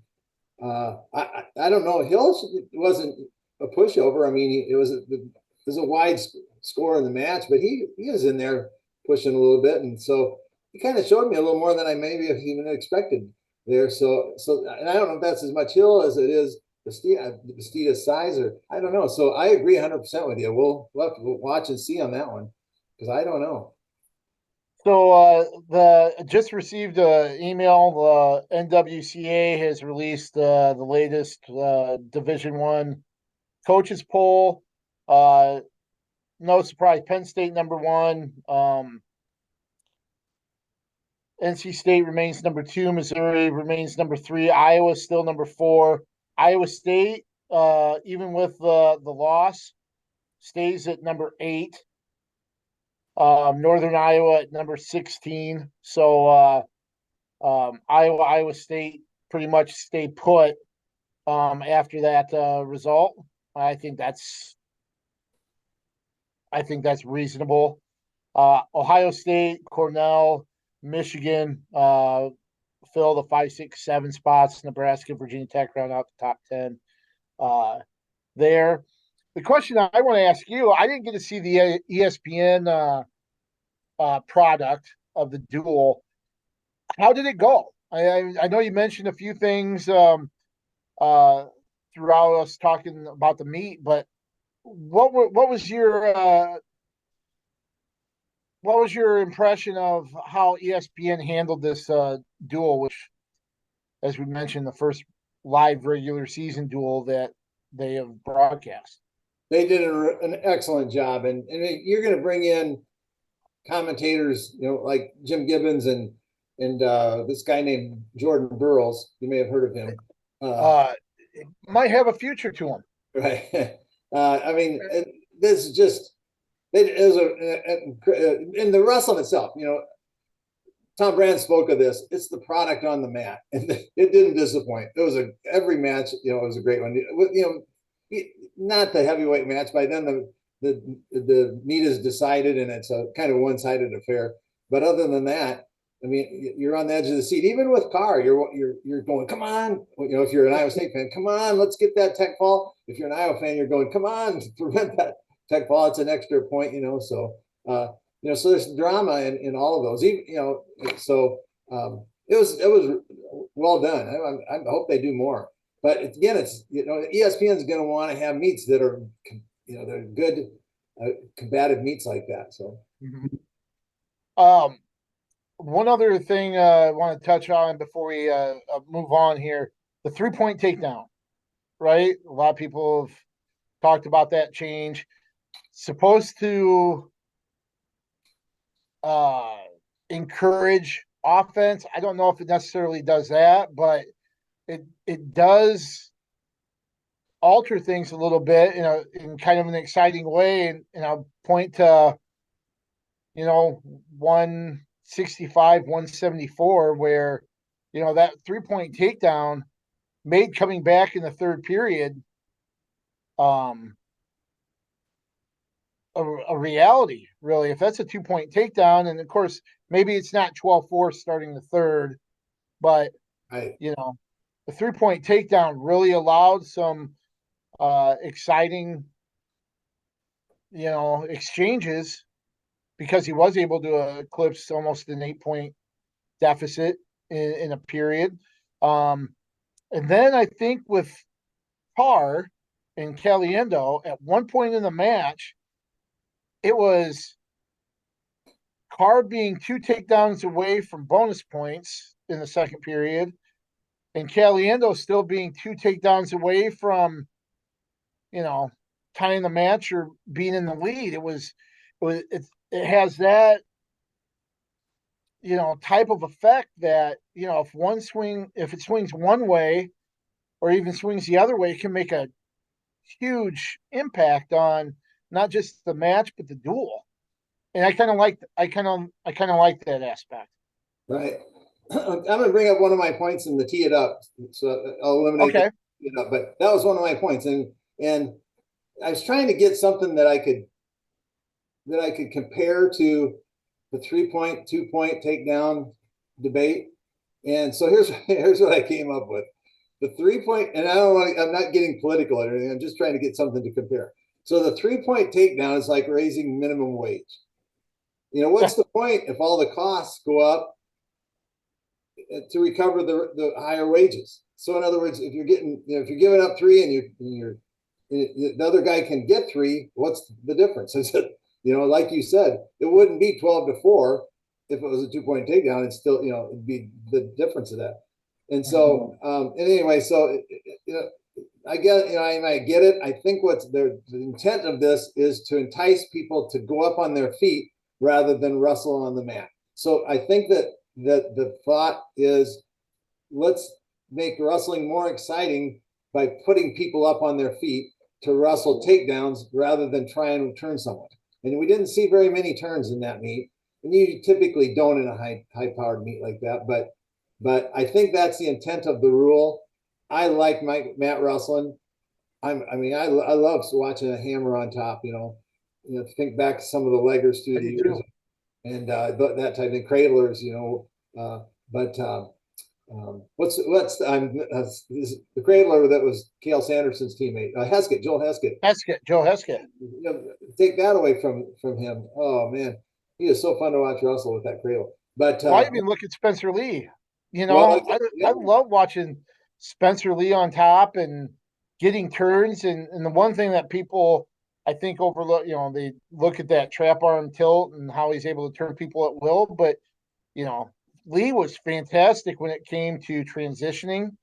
S2: I don't know. Hill wasn't a pushover. I mean, it was a wide score in the match, but he was in there pushing a little bit, and so he kind of showed me a little more than I maybe have even expected there. So, and I don't know if that's as much Hill as it is Bastida's size, or I don't know. So I agree 100% with you. We'll have to watch and see on that one because I don't know.
S1: So the just received an email. The NWCA has released the latest Division One coaches poll. Uh, no surprise, Penn State number one. NC State remains number two. Missouri remains number three. Iowa still number four. Iowa State, even with the loss, stays at number eight. Northern Iowa at number 16. So Iowa State pretty much stay put after that result. I think that's I think that's reasonable. Ohio State, Cornell, Michigan fill the 5, 6, 7 spots. Nebraska, Virginia Tech round out the top 10 uh, there. The question I want to ask you, I didn't get to see the ESPN product of the duel. How did it go? I know you mentioned a few things uh, throughout us talking about the meet, but what was your impression of how ESPN handled this duel, which, as we mentioned, the first live regular season duel that they have broadcast?
S2: They did an excellent job, and you're going to bring in commentators, like Jim Gibbons and this guy named Jordan Burroughs. You may have heard of him.
S1: It might have a future to him.
S2: Right. I mean, this is just it is in the wrestling itself. Tom Brand spoke of this. It's the product on the mat, and it didn't disappoint. It was every match. It was a great one. Not the heavyweight match. By then, the meet is decided, and it's a kind of one-sided affair. But other than that, I mean, you're on the edge of the seat. Even with Carr, you're going, come on. If you're an Iowa State fan, come on, let's get that tech fall. If you're an Iowa fan, you're going, come on, prevent that tech fall. It's an extra point. So so there's drama in all of those. So it was well done. I hope they do more. But again, it's ESPN is going to want to have meets that are they're good combative meets like that. So
S1: Um, one other thing I want to touch on before we move on here: the 3-point takedown. Right, a lot of people have talked about that change. Supposed to uh, encourage offense. I don't know if it necessarily does that, but it does alter things a little bit in kind of an exciting way. And I'll point to 165, 174, where that 3-point takedown made coming back in the third period um a reality, really. If that's a 2-point takedown, and of course maybe it's not 12-4 starting the third, but
S2: I
S1: the 3-point takedown really allowed some exciting exchanges because he was able to eclipse almost an 8 point deficit in a period. And then I think with Carr and Caliendo, at one point in the match, it was Carr being 2 takedowns away from bonus points in the second period, and Caliendo still being 2 takedowns away from, you know, tying the match or being in the lead. It has that, type of effect that, if it swings one way or even swings the other way, it can make a huge impact on not just the match but the duel. And I kind of like that aspect.
S2: Right. I'm going to bring up one of my points and the tee it up. So I'll eliminate
S1: Okay.
S2: it up. But that was one of my points, and I was trying to get something that I could compare to the 3 point, 2 point takedown debate. And so here's what I came up with. The 3 point, and I'm not getting political or anything. I'm just trying to get something to compare. So the 3 point takedown is like raising minimum wage. What's the point if all the costs go up to recover the higher wages? So in other words, if you're giving up three and the other guy can get three, what's the difference? Is it, like you said, it wouldn't be 12-4 if it was a 2 point takedown. It's still, it'd be the difference of that. And so, and anyway, so I get, I get it. I think what's the intent of this is to entice people to go up on their feet rather than wrestle on the mat. So I think that the thought is, let's make wrestling more exciting by putting people up on their feet to wrestle takedowns rather than try and turn someone. And we didn't see very many turns in that meet, and you typically don't in a high powered meet like that. But I think that's the intent of the rule. I like mat wrestling. I love watching a hammer on top. Think back to some of the leggers through the years, and that type of cradlers. But what's the cradler that was Cale Sanderson's teammate, Joel
S1: Heskett.
S2: Take that away from him. Oh man, he is so fun to watch wrestle with that cradle. But
S1: I even look at Spencer Lee.
S2: well,
S1: I love watching Spencer Lee on top and getting turns. And the one thing that people I think overlook, they look at that trap arm tilt and how he's able to turn people at will. But you know, Lee was fantastic when it came to transitioning.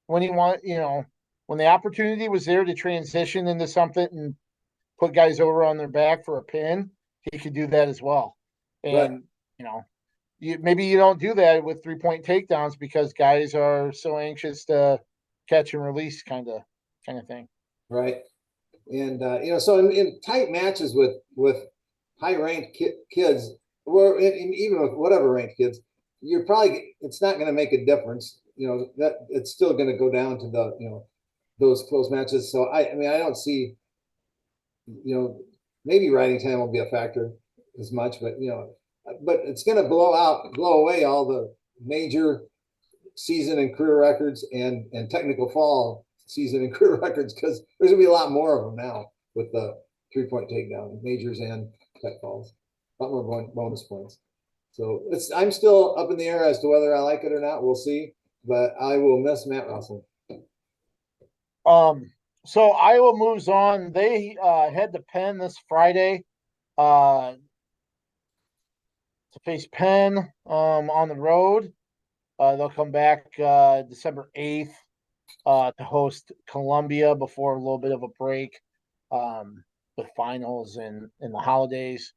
S1: When he when the opportunity was there to transition into something and put guys over on their back for a pin, he could do that as well.
S2: right.
S1: And you know, maybe you don't do that with 3 point takedowns because guys are so anxious to catch and release kind of thing.
S2: Right. And so in tight matches with high ranked kids, or even with whatever ranked kids, it's not going to make a difference. That it's still going to go down to those close matches. So I don't see, maybe riding time will be a factor as much, but but it's going to blow away all the major season and career records and technical fall season and career records, because there's gonna be a lot more of them now with the 3 point takedown majors and tech falls, a lot more bonus points. So I'm still up in the air as to whether I like it or not. We'll see, but I will miss mat wrestling.
S1: So Iowa moves on. They head to Penn this Friday to face Penn on the road. They'll come back December 8th to host Columbia before a little bit of a break with finals and the holidays.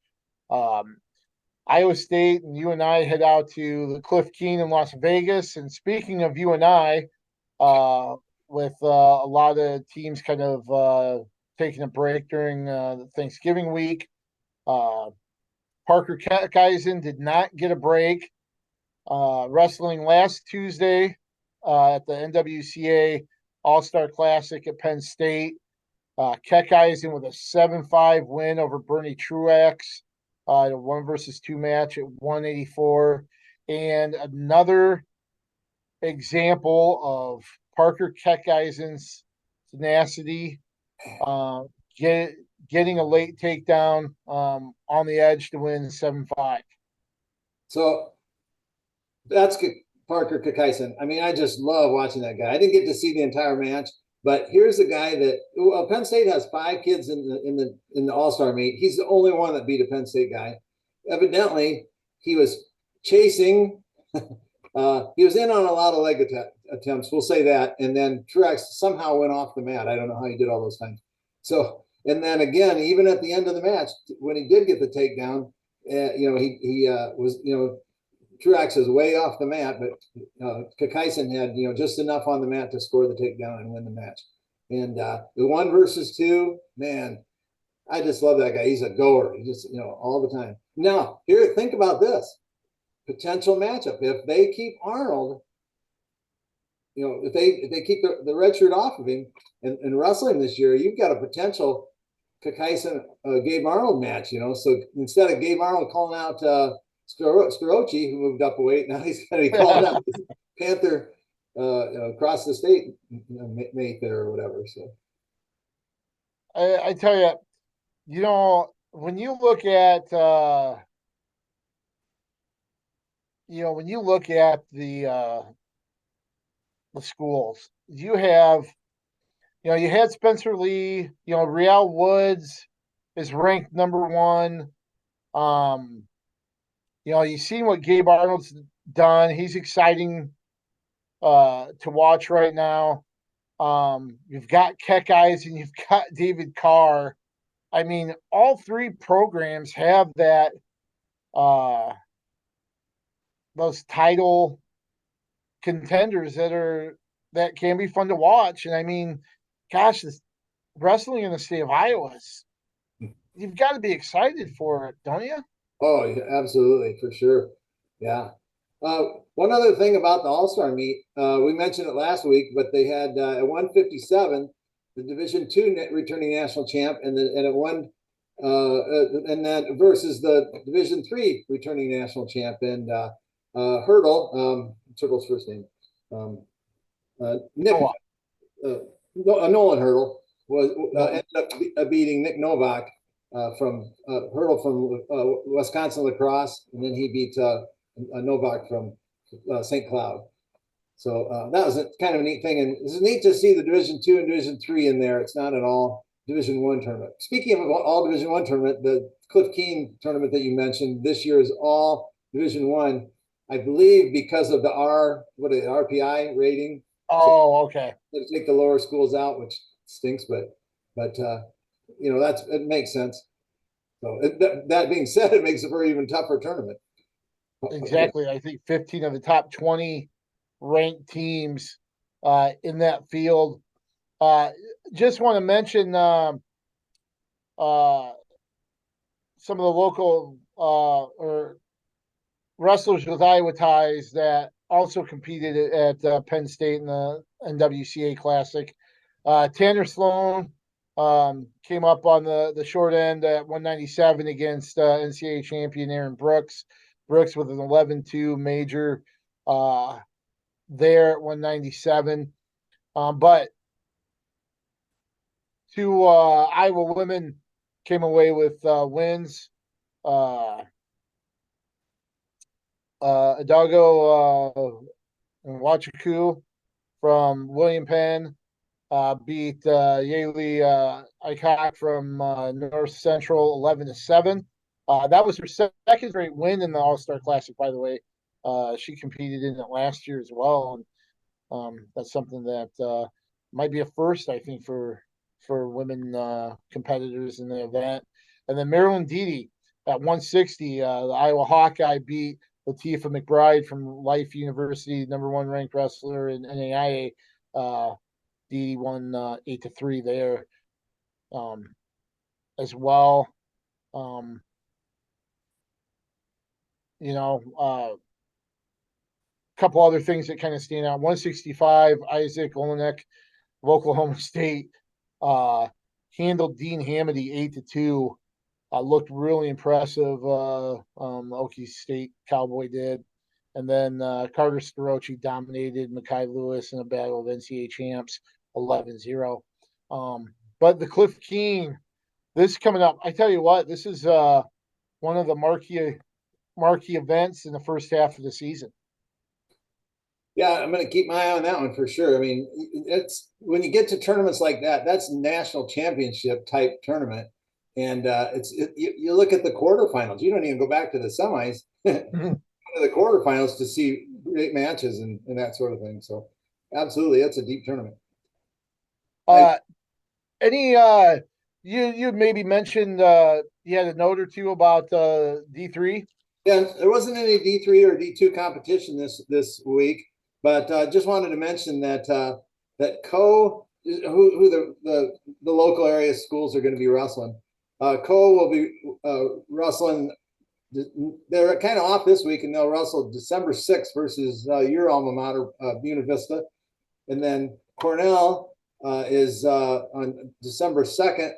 S1: Iowa State and UNI head out to the Cliff Keen in Las Vegas. And speaking of UNI, with a lot of teams kind of taking a break during the Thanksgiving week, Parker Keisen did not get a break. Wrestling last Tuesday at the NWCA All-Star Classic at Penn State. Kekeisen with a 7-5 win over Bernie Truax in a 1-2 match at 184. And another example of Parker Kekeisen's tenacity, getting a late takedown on the edge to win 7-5.
S2: So that's Parker Kakaisen. I mean, I just love watching that guy. I didn't get to see the entire match, but here's a guy that Penn State has 5 kids in the All Star meet. He's the only one that beat a Penn State guy. Evidently, he was chasing. He was in on a lot of leg attempts. We'll say that, and then Truex somehow went off the mat. I don't know how he did all those times. So, and then again, even at the end of the match, when he did get the takedown, he was Truex is way off the mat, but Kakaisen had just enough on the mat to score the takedown and win the match. And the 1 versus 2, man, I just love that guy. He's a goer. He just all the time. Now, here, think about this potential matchup. If they keep Arnold, if they keep the red shirt off of him and wrestling this year, you've got a potential Kakaisen Gabe Arnold match. So instead of Gabe Arnold calling out Scirocci, who moved up a weight, now he's going to be calling out Panther across the state, May 3rd or whatever. So
S1: I tell you, when you look at the schools, you had Spencer Lee, Real Woods is ranked #1. You've seen what Gabe Arnold's done. He's exciting to watch right now. You've got Keck Eyes and you've got David Carr. I mean, all 3 programs have those title contenders that can be fun to watch. And I mean, gosh, this wrestling in the state of Iowa you've got to be excited for it, don't you?
S2: Oh, yeah, absolutely, for sure. Yeah. One other thing about the All-Star meet, we mentioned it last week, but they had at 157 the Division II returning national champ, and at one and that versus the Division III returning national champ and Hurdle. What's Hurdle's first name? Nick Nolan Hurdle was ended up beating Nick Novak from Hurdle from Wisconsin lacrosse, and then he beat Novak from St. Cloud. So that was kind of a neat thing, and it's neat to see the Division II and Division III in there. It's not an all Division I tournament. Speaking of all Division I tournament, the Cliff Keen tournament that you mentioned this year is all Division I believe, because of the RPI rating.
S1: Oh, okay.
S2: So take the lower schools out, which stinks, but it makes sense. So that being said, it makes it for an even tougher tournament.
S1: Exactly. I think 15 of the top 20 ranked teams in that field. Just want to mention some of the local or wrestlers with Iowa ties that also competed at Penn State in the NWCA Classic. Tanner Sloan came up on the short end at 197 against NCAA champion Aaron Brooks. Brooks with an 11-2 major there at 197. But 2 Iowa women came away with wins. Adago Wachaku from William Penn beat Yaley Ikak from North Central 11-7. That was her second straight win in the All-Star Classic, by the way. She competed in it last year as well, and that's something that might be a first, I think, for women competitors in the event. And then Marilyn Deedy at 160, the Iowa Hawkeye beat Latifah McBride from Life University, #1 ranked wrestler in NAIA. Deedy won 8-3 there as well. A couple other things that kind of stand out. 165, Isaac Olenek of Oklahoma State handled Dean Hamady 8-2. Looked really impressive. Okie State Cowboy did. And then Carter Scirocci dominated Makai Lewis in a battle of NCAA champs 11-0. But the Cliff Keen, this coming up. I tell you what, this is one of the marquee events in the first half of the season.
S2: Yeah, I'm going to keep my eye on that one for sure. I mean, it's when you get to tournaments like that, that's national championship type tournament, and you look at the quarterfinals. You don't even go back to the semis, to the quarterfinals to see great matches and that sort of thing. So, absolutely, it's a deep tournament. I
S1: uh, any you maybe mentioned you had a note or two about D3.
S2: Yeah, there wasn't any D3 or D2 competition this week, but just wanted to mention that that who the local area schools are going to be wrestling. Co will be wrestling. They're kind of off this week, and they'll wrestle December 6th versus your alma mater, Buena Vista, and then Cornell is on December 2nd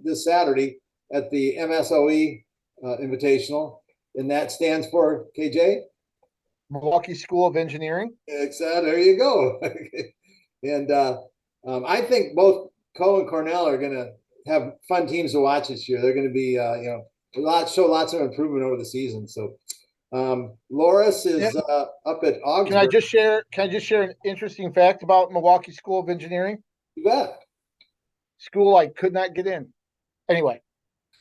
S2: this Saturday at the MSOE Invitational, and that stands for KJ.
S1: Milwaukee School of Engineering.
S2: Exactly. There you go. And I think both Co and Cornell are going to have fun teams to watch this year. They're going to be, show lots of improvement over the season. So Loris is up at Augsburg.
S1: Can I just share an interesting fact about Milwaukee School of Engineering?
S2: You bet.
S1: School I could not get in. Anyway.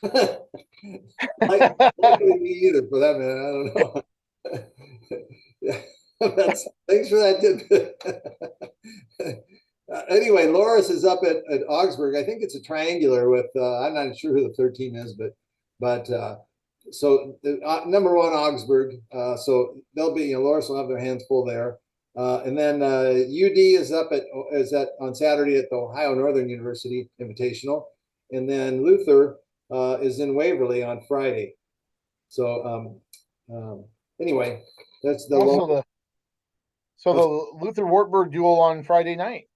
S2: Likely me either, for that matter. I don't know. Yeah, thanks for that tip. Anyway, Loris is up at Augsburg. I think it's a triangular with I'm not sure who the third team is, but so number one Augsburg. So they'll be Loris will have their hands full there. And then UD is on Saturday at the Ohio Northern University Invitational, and then Luther is in Waverly on Friday. So anyway, that's the
S1: the Luther Wartburg duel on Friday night.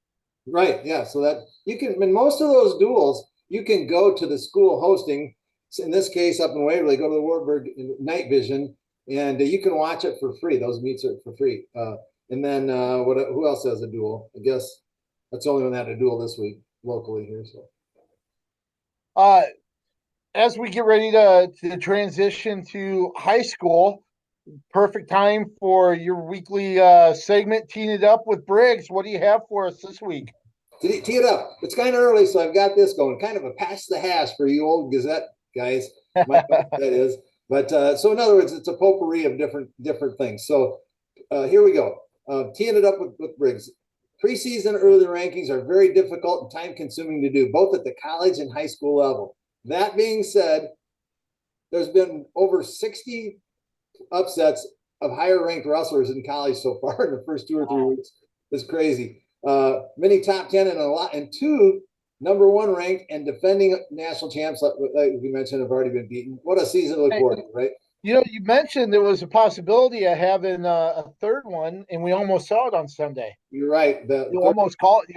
S2: Right. Yeah. So that you can, in most of those duels, you can go to the school hosting. In this case, up in Waverly, go to the Wartburg Night Vision, and you can watch it for free. Those meets are for free. And then who else has a duel? I guess that's the only one that had a duel this week locally here.
S1: So, as we get ready to transition to high school, perfect time for your weekly segment, Teeing It Up with Briggs. What do you have for us this week?
S2: Tee it up. It's kind of early, so I've got this going. Kind of a pass the hash for you old Gazette guys. That is. But so in other words, it's a potpourri of different things. So here we go. Teeing it up with Briggs. Preseason early rankings are very difficult and time-consuming to do, both at the college and high school level. That being said, there's been over 60 upsets of higher ranked wrestlers in college so far in the first 2 or 3 weeks. It's crazy. Many top 10 and two number one ranked and defending national champs, like we mentioned, have already been beaten. What a season to look forward to, right?
S1: You mentioned there was a possibility of having a third one, and we almost saw it on Sunday.
S2: You're right.
S1: You almost called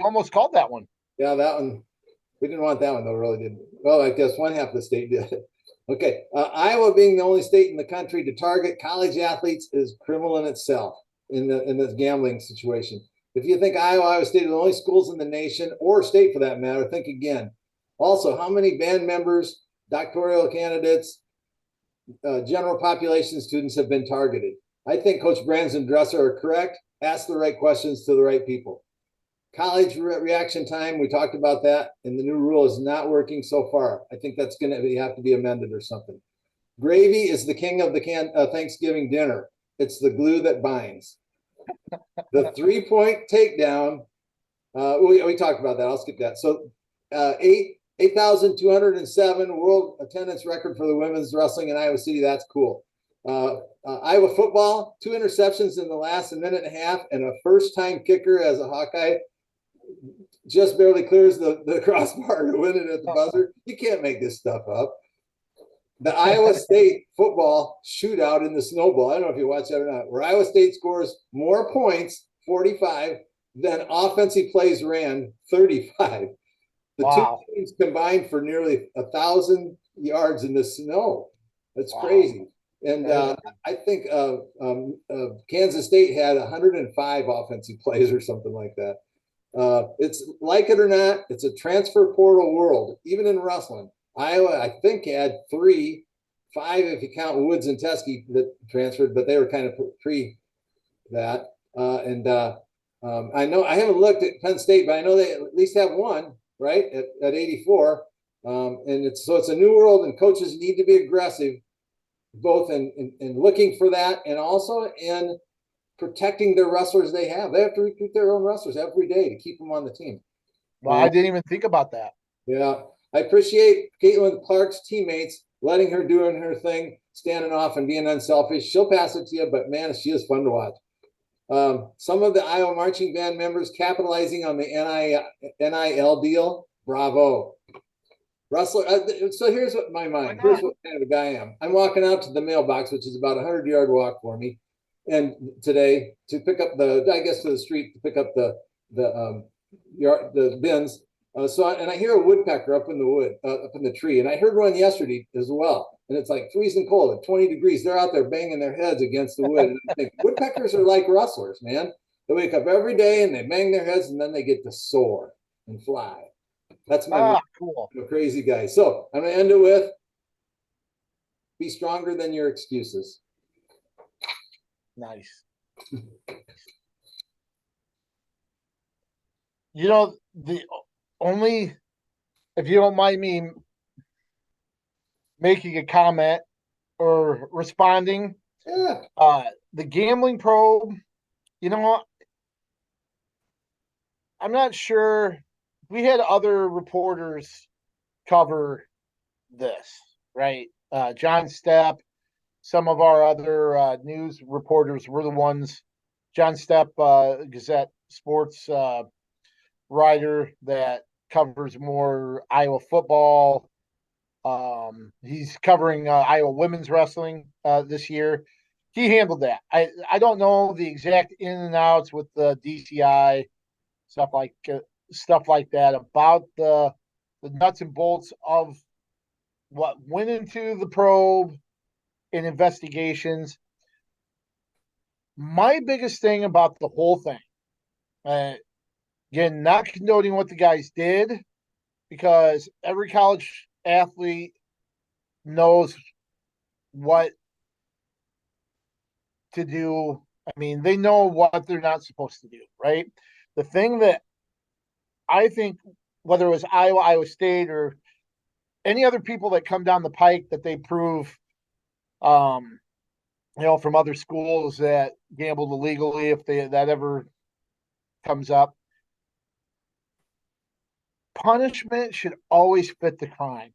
S1: that one.
S2: Yeah, that one. We didn't want that one, though, really, did we? Well, I guess one half of the state did. Okay. Iowa being the only state in the country to target college athletes is criminal in itself in this gambling situation. If you think Iowa State are the only schools in the nation, or state for that matter, think again. Also, how many band members, doctoral candidates, general population students have been targeted? I think Coach Brands and Dresser are correct. Ask the right questions to the right people. College reaction time, we talked about that, and the new rule is not working so far. I think that's going to have to be amended or something. Gravy is the king of the Thanksgiving dinner. It's the glue that binds. The 3-point takedown, we talked about that. I'll skip that. So 8,207 world attendance record for the women's wrestling in Iowa City. That's cool. Iowa football, 2 interceptions in the last minute and a half, and a first-time kicker as a Hawkeye just barely clears the crossbar to win it at the buzzer. You can't make this stuff up. The Iowa State football shootout in the snowball, I don't know if you watch that or not, where Iowa State scores more points, 45, than offensive plays ran, 35. The two teams combined for nearly 1,000 yards in the snow. That's crazy. And I think Kansas State had 105 offensive plays or something like that. It's like it or not, it's a transfer portal world, even in wrestling. Iowa, I think, had three, five if you count Woods and Teskey that transferred, but they were kind of pre that. I know I haven't looked at Penn State, but I know they at least have one, right, at 84. And it's a new world, and coaches need to be aggressive, both in looking for that and also in protecting their wrestlers they have. They have to recruit their own wrestlers every day to keep them on the team.
S1: Well, I didn't even think about that.
S2: Yeah. I appreciate Caitlin Clark's teammates letting her doing her thing, standing off and being unselfish. She'll pass it to you, but man, she is fun to watch. Some of the Iowa marching band members capitalizing on the NIL deal. Bravo. Wrestler. So here's what my mind. Here's what kind of a guy I am. I'm walking out to the mailbox, which is about a 100-yard walk for me, and today to pick up to the street to pick up the bins. And I hear a woodpecker up in the wood, up in the tree, and I heard one yesterday as well. And it's like freezing cold at 20 degrees. They're out there banging their heads against the wood. And I think woodpeckers are like rustlers, man. They wake up every day and they bang their heads, and then they get to soar and fly. That's my
S1: cool.
S2: Crazy guy. So I'm going to end it with be stronger than your excuses.
S1: Nice. The only, if you don't mind me making a comment or responding, the gambling probe, I'm not sure. We had other reporters cover this, right? John Stepp, some of our other news reporters were the ones. John Stepp, Gazette Sports writer that covers more Iowa football. He's covering Iowa women's wrestling this year. He handled that. I don't know the exact in and outs with the DCI stuff like that about the nuts and bolts of what went into the probe and investigations. My biggest thing about the whole thing, again, not condoning what the guys did, because every college athlete knows what to do. I mean, they know what they're not supposed to do, right? The thing that I think, whether it was Iowa State, or any other people that come down the pike that they prove, from other schools that gambled illegally, if that ever comes up, punishment should always fit the crime.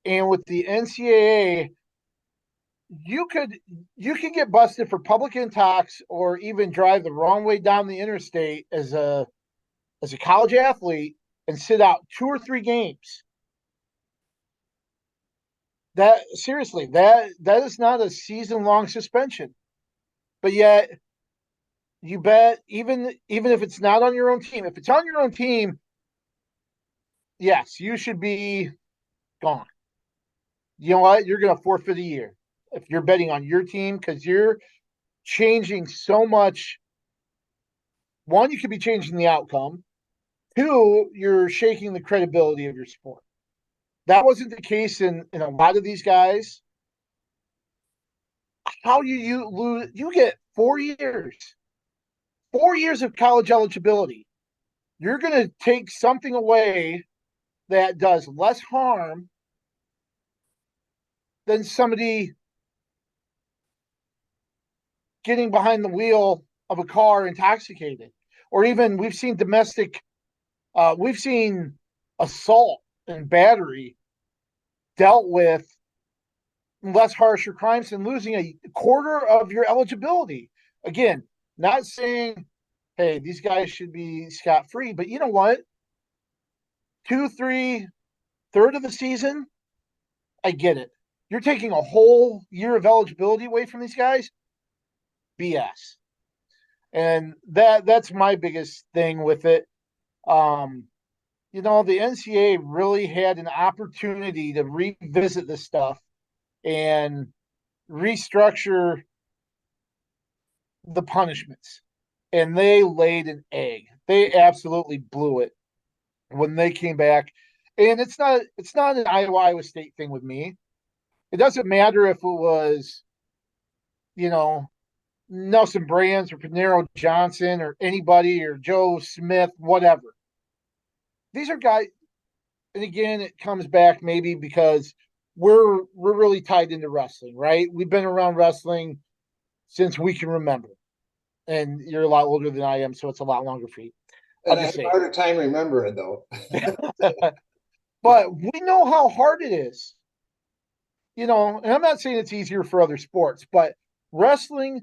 S1: And with the NCAA, you could get busted for public intox or even drive the wrong way down the interstate as a college athlete and sit out 2 or 3 games. That seriously, that is not a season-long suspension. But yet, you bet, even if it's not on your own team, if it's on your own team, yes, you should be gone. You know what? You're going to forfeit a year if you're betting on your team, because you're changing so much. One, you could be changing the outcome. 2, you're shaking the credibility of your sport. That wasn't the case in a lot of these guys. How you lose? You get 4 years. 4 years of college eligibility. You're going to take something away that does less harm than somebody getting behind the wheel of a car intoxicated. Or even we've seen assault and battery dealt with less harsher crimes than losing a quarter of your eligibility. Again, not saying, hey, these guys should be scot-free, but you know what? 2, 3, third of the season, I get it. You're taking a whole year of eligibility away from these guys. BS. And that's my biggest thing with it. The NCAA really had an opportunity to revisit this stuff and restructure the punishments. And they laid an egg. They absolutely blew it when they came back. And it's not an Iowa State thing with me. It doesn't matter if it was, you know, Nelson Brands or Panero Johnson or anybody or Joe Smith, whatever. These are guys, and again, it comes back maybe because we're really tied into wrestling, right? We've been around wrestling since we can remember. And you're a lot older than I am, so it's a lot longer for you.
S2: And
S1: I'm
S2: I
S1: just
S2: have a
S1: saying.
S2: harder time remembering though.
S1: But we know how hard it is, and I'm not saying it's easier for other sports, but wrestling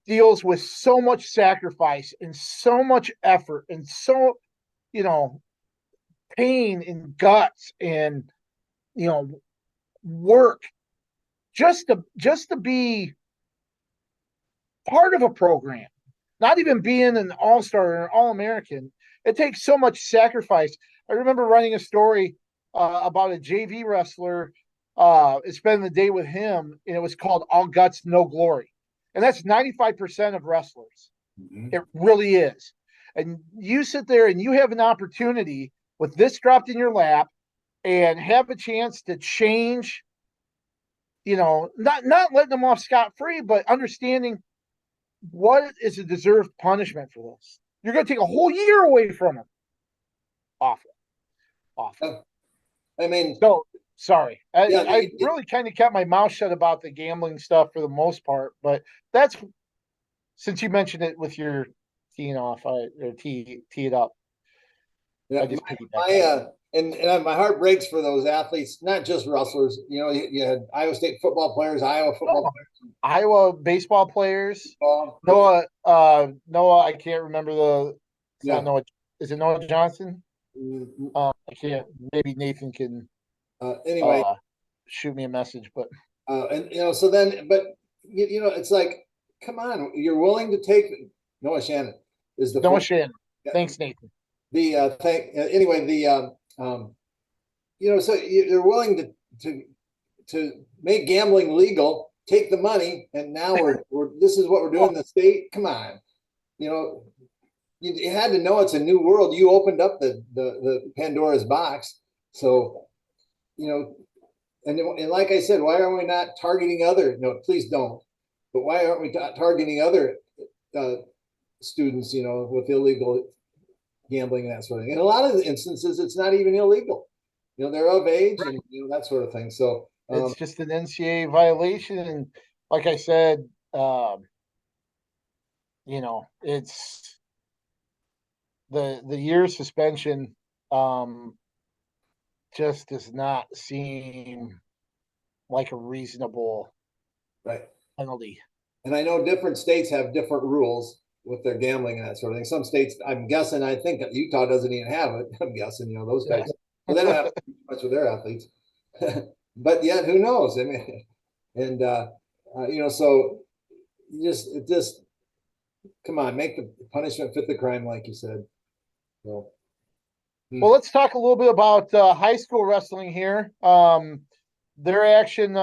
S1: deals with so much sacrifice and so much effort and so, you know, pain and guts and, you know, work just to be part of a program, not even being an all-star or an all-American. It takes so much sacrifice. I remember running a story about a JV wrestler, spending the day with him, and it was called All Guts, No Glory. And that's 95% of wrestlers.
S2: Mhm.
S1: It really is. And you sit there and you have an opportunity with this dropped in your lap and have a chance to change, not letting them off scot free, but understanding what is a deserved punishment for this. You're going to take a whole year away from them. Awful, awful.
S2: I mean,
S1: So sorry,
S2: yeah,
S1: I really kind of kept my mouth shut about the gambling stuff for the most part, but that's since you mentioned it with your teeing off, or tee it up.
S2: yeah,
S1: I just piggybacked
S2: my
S1: on it.
S2: and my heart breaks for those athletes, not just wrestlers. You had Iowa State football players, Iowa football
S1: Oh, Iowa baseball players.
S2: players.
S1: Noah. I can't remember the. It's not
S2: Yeah.
S1: Noah. Is it Noah Johnson?
S2: Mm,
S1: I can't. Maybe Nathan can
S2: anyway,
S1: uh shoot me a message, but
S2: and so then, but it's like, come on, you're willing to take Noah Shannon is the
S1: Noah
S2: form.
S1: Shannon. Thanks, Nathan.
S2: The thing anyway. So they're willing to to make gambling legal, take the money, and now we're this is what we're doing in the state. Come on, you know, you had to know it's a new world. You opened up the Pandora's box, so you know, and like I said, why aren't we not targeting other? No, please don't. But why aren't we targeting other uh, students? With illegal gambling and that sort of thing. In a lot of instances, it's not even illegal. They're of age and that sort of thing. So
S1: It's just an NCAA violation, and like I said, it's the year suspension. Um, just does not seem like a reasonable
S2: right.
S1: penalty.
S2: And I know different states have different rules with their gambling and that sort of thing. Some states, I'm guessing, I think Utah doesn't even have it. I'm guessing, those
S1: Yeah.
S2: guys, well, they don't have much with their athletes. But yet, who knows? I mean, and so it just come on, make the punishment fit the crime, like you said. So,
S1: Well, let's talk a little bit about high school wrestling here. Their action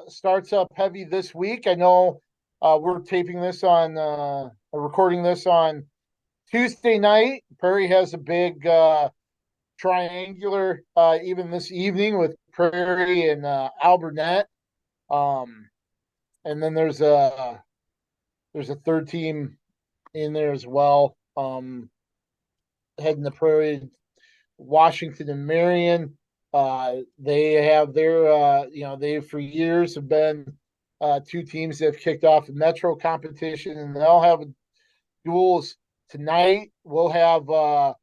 S1: starts up heavy this week. I know we're taping this recording this on Tuesday night. Prairie has a big triangular even this evening with Prairie and Alburnett. Um, and then there's a third team in there as well. Heading to Prairie, Washington and Marion. They have they for years have been two teams that have kicked off the Metro competition, and they'll have duels tonight. We'll have a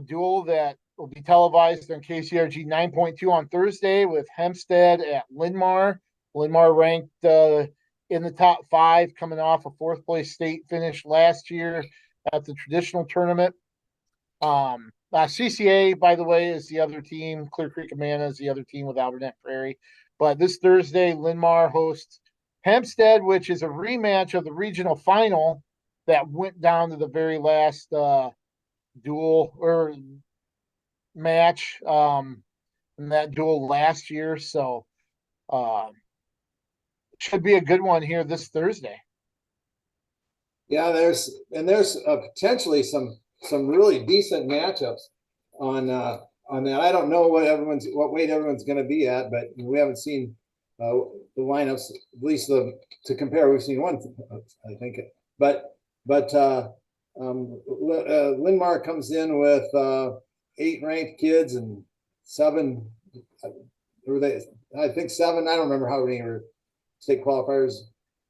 S1: duel that will be televised on KCRG 9.2 on Thursday with Hempstead at Linn-Mar. Linn-Mar ranked in the top five, coming off a fourth place state finish last year at the traditional tournament. CCA, by the way, is the other team. Clear Creek Amana is the other team with Alburnett Prairie. But this Thursday, Linn-Mar hosts Hempstead, which is a rematch of the regional final that went down to the very last duel or match in that duel last year. So should be a good one here this Thursday.
S2: yeah, there's potentially some really decent matchups on on that. I don't know what weight everyone's going to be at, but we haven't seen the lineups, at least to compare. We've seen one, I think, but Linmar comes in with 8 ranked kids and 7. Were they? I think 7. I don't remember how many were state qualifiers,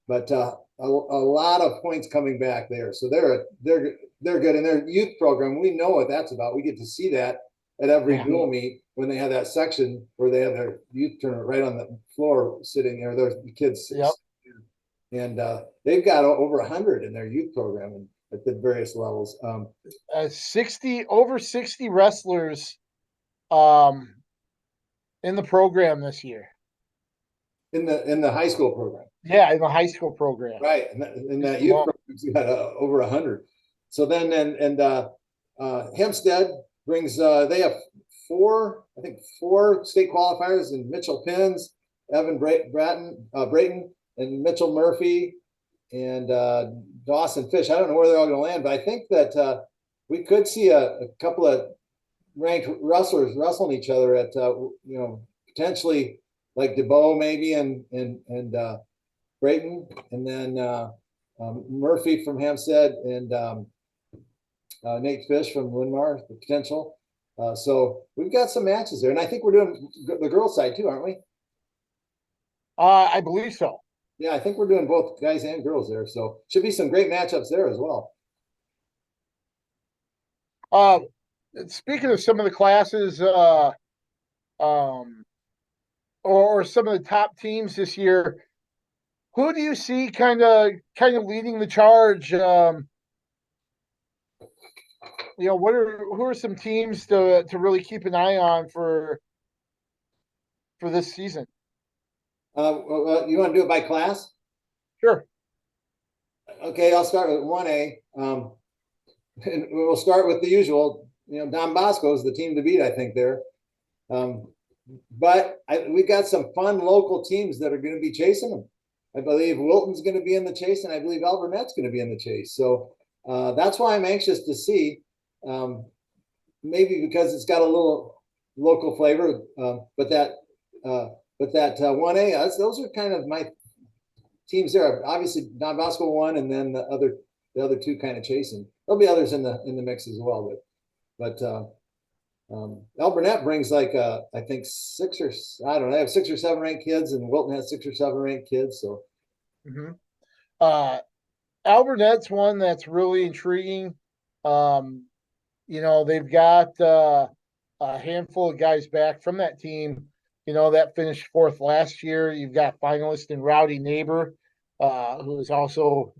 S2: but a lot of points coming back there. So they're good in their youth program. We know what that's about. We get to see that at every dual meet when they have that section where they have their youth tournament right on the floor sitting there. There's the kids,
S1: Yep.
S2: And they've got over 100 in their youth program at the various levels.
S1: 60 wrestlers in the program this year.
S2: In the high school program.
S1: Yeah, in the high school program.
S2: Right, and that youth program's got over 100. So then Hempstead brings they have 4 state qualifiers in Mitchell Pins, Evan Brayton, and Mitchell Murphy, and Dawson Fish. I don't know where they're all going to land, but I think that we could see a couple of ranked wrestlers wrestling each other at potentially like DeBow maybe and Brayton, and then Murphy from Hempstead, and Nate Fish from Linmar, the potential. So we've got some matches there, and I think we're doing the girls' side too, aren't we?
S1: I believe so.
S2: Yeah, I think we're doing both guys and girls there, so should be some great matchups there as well.
S1: Speaking of some of the classes, or some of the top teams this year, who do you see kind of leading the charge? Who are some teams to really keep an eye on for this season?
S2: You want to do it by class?
S1: Sure.
S2: Okay, I'll start with 1A. And we'll start with the usual. Don Bosco is the team to beat, I think, there. But we've got some fun local teams that are going to be chasing them. I believe Wilton's going to be in the chase, and I believe Alburnette's going to be in the chase. So that's why I'm anxious to see. Maybe because it's got a little local flavor, but that 1A, those are kind of my teams there. Obviously, Don Bosco won, and then the other 2 kind of chasing. There'll be others in the mix as well, but Alburnette brings like I think 6 or I don't know. They have 6 or 7 ranked kids, and Wilton has 6 or 7 ranked kids. So,
S1: Alburnette's one that's really intriguing. They've got a handful of guys back from that team. That finished 4th last year. You've got finalist in Rowdy Neighbor, who is also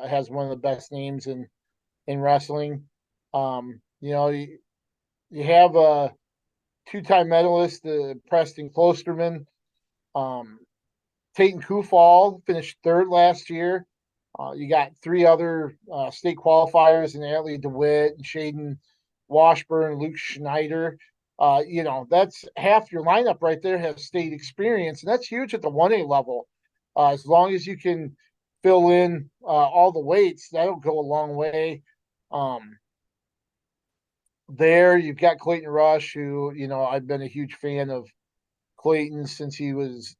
S1: has one of the best names in wrestling. You have a 2-time medalist, Preston Klosterman. Tayton Kufall finished 3rd last year. You got 3 other state qualifiers in Atlee DeWitt, Shaden Washburn, Luke Schneider. That's half your lineup right there has state experience, and that's huge at the 1A level. As long as you can fill in all the weights, that'll go a long way. There, you've got Clayton Rush, who, I've been a huge fan of Clayton since he was,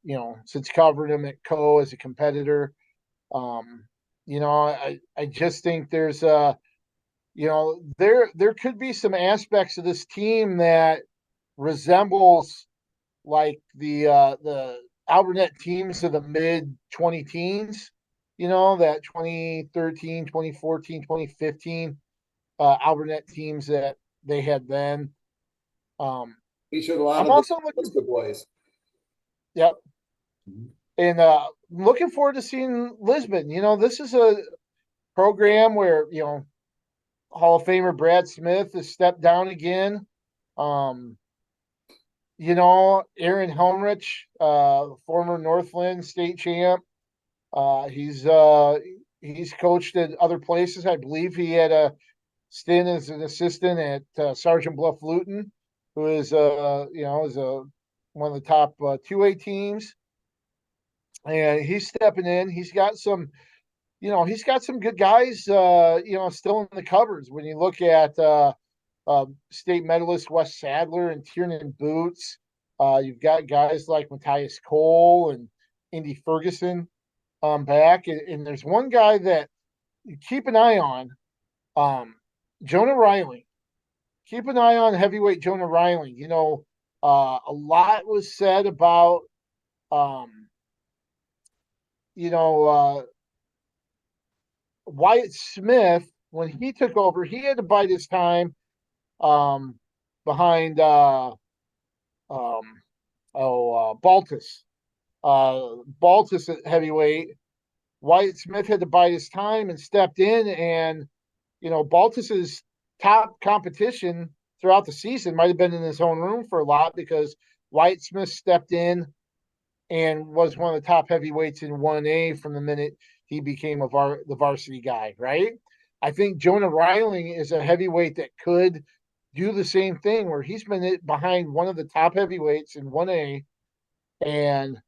S1: since covering him at Co as a competitor. I just think there's there could be some aspects of this team that resembles like the Alburnette teams of the mid 20 teens, that 2013, 2014, 2015 Alburnette teams that they had then.
S2: Featured a lot
S1: I'm
S2: of
S1: also looking
S2: the boys.
S1: Yep. And looking forward to seeing Lisbon. This is a program where, Hall of Famer Brad Smith has stepped down again. Aaron Helmrich, former Northland state champ. He's coached at other places. I believe he had a stint as an assistant at Sergeant Bluff Luton, who is one of the top 2A teams. And he's stepping in. He's got some good guys, still in the covers. When you look at state medalist Wes Sadler and Tiernan Boots. You've got guys like Matthias Cole and Indy Ferguson back. And there's one guy that you keep an eye on, Jonah Riley. Keep an eye on heavyweight Jonah Riley. A lot was said about, um, you know, Wyatt Smith when he took over. He had to bide his time um, behind Baltus. Baltus at heavyweight. Wyatt Smith had to bide his time and stepped in, and Baltus's top competition throughout the season might have been in his own room for a lot because Wyatt Smith stepped in and was one of the top heavyweights in 1A from the minute he became the varsity guy, right? I think Jonah Riley is a heavyweight that could do the same thing where he's been behind one of the top heavyweights in 1A and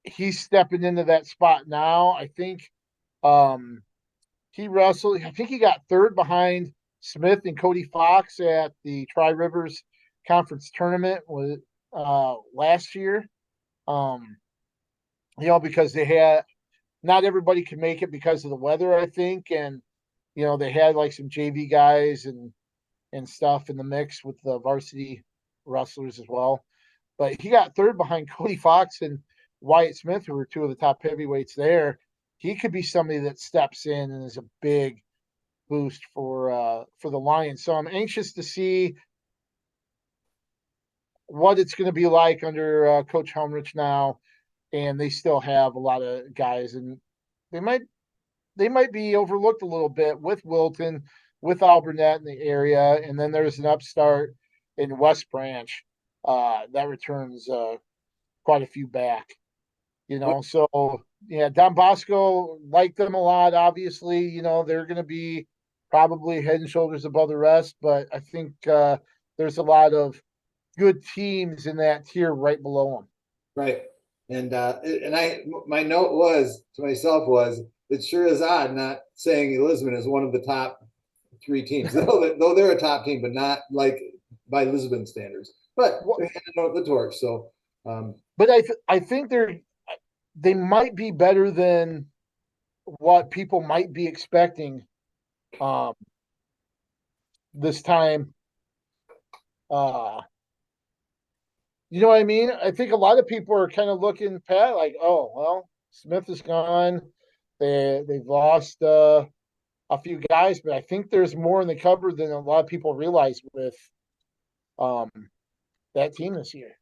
S1: he's stepping into that spot now. I think he wrestled, I think he got third behind Smith and Cody Fox at the Tri Rivers Conference tournament last year. Because they had not everybody could make it because of the weather, I think, and they had like some JV guys and stuff in the mix with the varsity wrestlers as well. But he got third behind Cody Fox and Wyatt Smith, who were two of the top heavyweights there. He could be somebody that steps in and is a big boost for the Lions. So I'm anxious to see what it's going to be like under Coach Helmrich now. And they still have a lot of guys, and they might be overlooked a little bit with Wilton, with Alburnett in the area, and then there's an upstart in West Branch that returns quite a few back. So yeah, Don Bosco liked them a lot. Obviously, they're going to be probably head and shoulders above the rest, but I think there's a lot of good teams in that tier right below them.
S2: Right. And my note was to myself was it sure is odd not saying Lisbon is one of the top three teams, though they're a top team, but not like by Lisbon standards. But they're handing out the torch. So,
S1: but I think they might be better than what people might be expecting this time. You know what I mean? I think a lot of people are kind of looking pat like, oh well, Smith is gone. They've lost a few guys, but I think there's more in the cupboard than a lot of people realize with that team this year.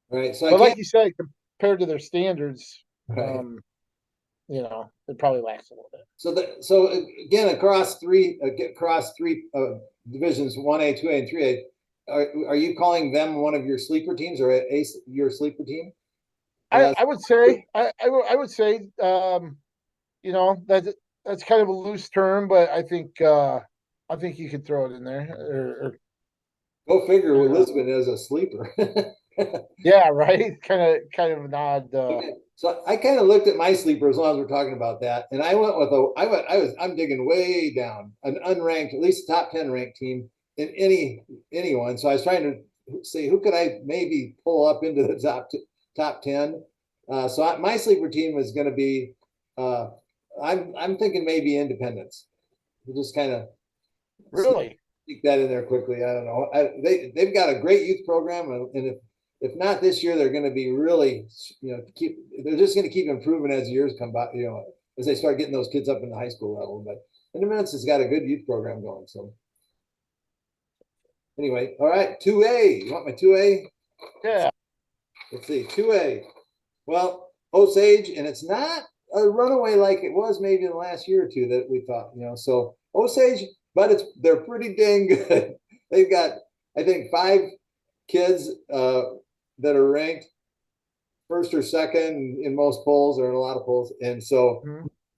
S2: Right. So,
S1: but like you said, compared to their standards,
S2: right.
S1: It probably lacks a little bit.
S2: So again, across three divisions, 1A, 2A, and 3A. Are you calling them one of your sleeper teams or your sleeper team?
S1: I would say I would say that's kind of a loose term, but I think you could throw it in there.
S2: Go figure with Lisbon as a sleeper.
S1: Yeah, right. Kind of an odd.
S2: Okay. So I kind of looked at my sleeper as long as we're talking about that, and I went with I'm digging way down an unranked, at least top 10 ranked team in anyone. So I was trying to say who could I maybe pull up into the top 10. So my sleeper team is going to be I'm thinking maybe Independence. We'll just kind of
S1: really
S2: stick that in there quickly. I don't know. They've got a great youth program, and if not this year, they're going to be really, they're just going to keep improving as years come by, as they start getting those kids up in the high school level. But Independence has got a good youth program going. So anyway, all right, 2A. You want my 2A?
S1: Yeah.
S2: Let's see, 2A. Well, Osage, and it's not a runaway like it was maybe in the last year or two that we thought, So Osage, but they're pretty dang good. They've got, I think, 5 kids that are ranked first or second in most polls or in a lot of polls. And so,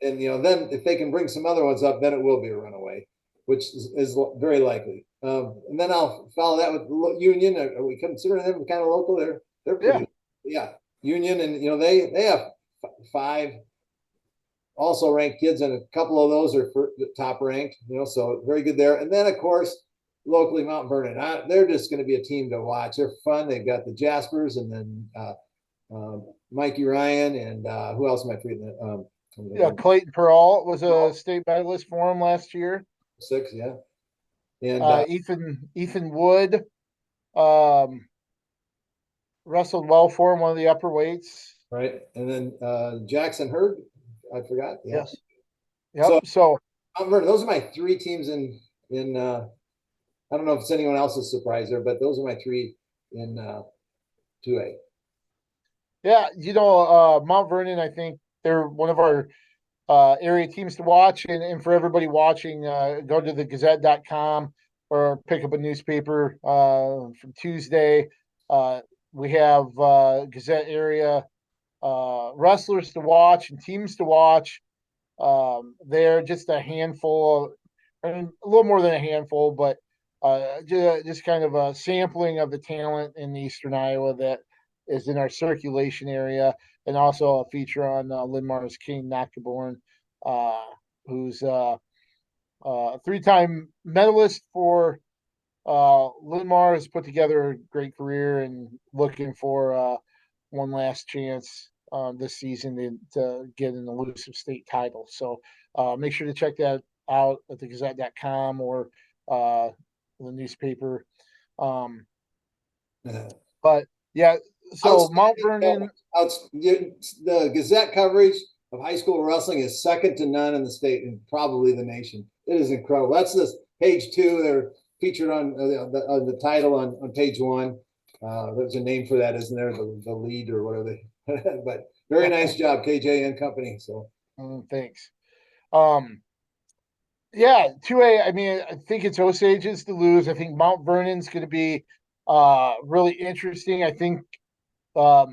S2: and then if they can bring some other ones up, then it will be a runaway, which is very likely. And then I'll follow that with Union. Are we considering them kind of local? They're pretty, yeah. Union, and they have 5 also ranked kids, and a couple of those are top ranked. So very good there. And then of course locally Mount Vernon. They're just going to be a team to watch. They're fun. They've got the Jaspers and then Mikey Ryan and who else am I forgetting?
S1: Yeah, Clayton Peralt was a state medalist for him last year.
S2: 6, yeah. And
S1: Ethan Wood wrestled well for him, one of the upper weights.
S2: right, and then Jackson Hurd, I forgot. Yeah.
S1: Yes. Yep. So
S2: Mount Vernon, those are my 3 teams in. I don't know if it's anyone else's surprise there, but those are my 3 in 2A.
S1: yeah, Mount Vernon, I think they're one of our area teams to watch. And for everybody watching, go to the Gazette.com or pick up a newspaper from Tuesday. We have Gazette area wrestlers to watch and teams to watch. They're just a handful, a little more than a handful, but just kind of a sampling of the talent in Eastern Iowa that is in our circulation area, and also a feature on Linmar's King Nakaborn, who's a 3-time medalist for Linmar, has put together a great career and looking for one last chance this season to get an elusive state title. So make sure to check that out at the Gazette.com or the newspaper. But yeah, so Mount Vernon.
S2: The Gazette coverage of high school wrestling is second to none in the state and probably the nation. It is incredible. That's this page 2. They're featured on the title on page 1. There's a name for that, isn't there? The lead or whatever. But very nice job, KJ and company. So
S1: thanks. Yeah, 2A. I mean, I think it's Osage's to lose. I think Mount Vernon's going to be really interesting. I think they'll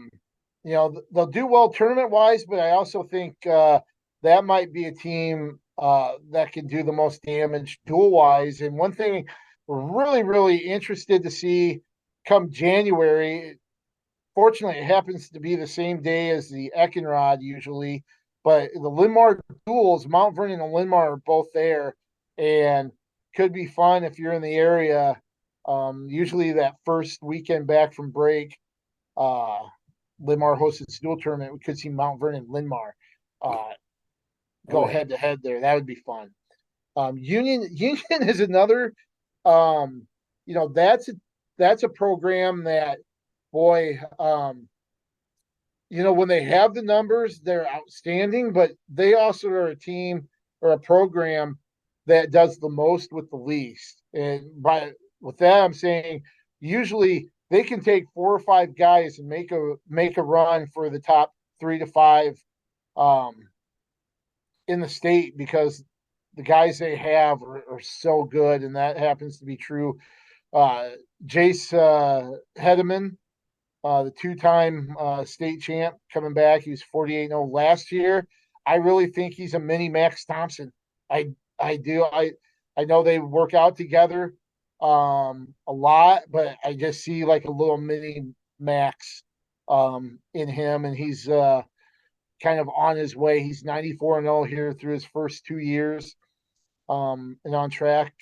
S1: do well tournament wise, but I also think that might be a team that can do the most damage dual wise. And one thing we're really, really interested to see come January. Fortunately, it happens to be the same day as the Eckenrod usually, but the Linmar duels, Mount Vernon and Linmar are both there, and could be fun if you're in the area. Usually, that first weekend back from break, Linmar hosts its dual tournament. We could see Mount Vernon and Linmar go head to head there. That would be fun. Union is another. That's a program that, boy, when they have the numbers, they're outstanding, but they also are a team or a program that does the most with the least. And with that, I'm saying usually they can take 4 or 5 guys and make a run for the top 3 to 5 in the state, because the guys they have are so good, and that happens to be true. Jace Hedeman, the 2-time state champ, coming back. He was 48-0 last year. I really think he's a mini Max Thompson. I do. I know they work out together a lot, but I just see like a little mini Max in him, and he's kind of on his way. He's 94-0 here through his first 2 years, and on track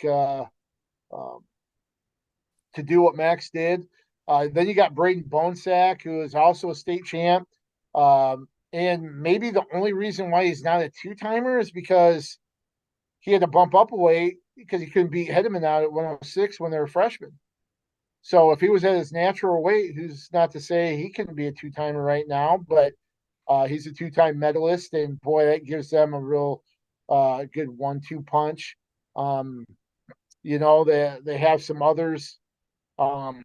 S1: to do what Max did. Then you got Braden Bonesack, who is also a state champ. And maybe the only reason why he's not a 2-timer is because he had to bump up a weight because he couldn't beat Hedeman out at 106 when they were freshmen. So if he was at his natural weight, who's not to say he couldn't be a 2-timer right now, but he's a 2-time medalist, and boy, that gives them a real good 1-2 punch. They have some others. I'm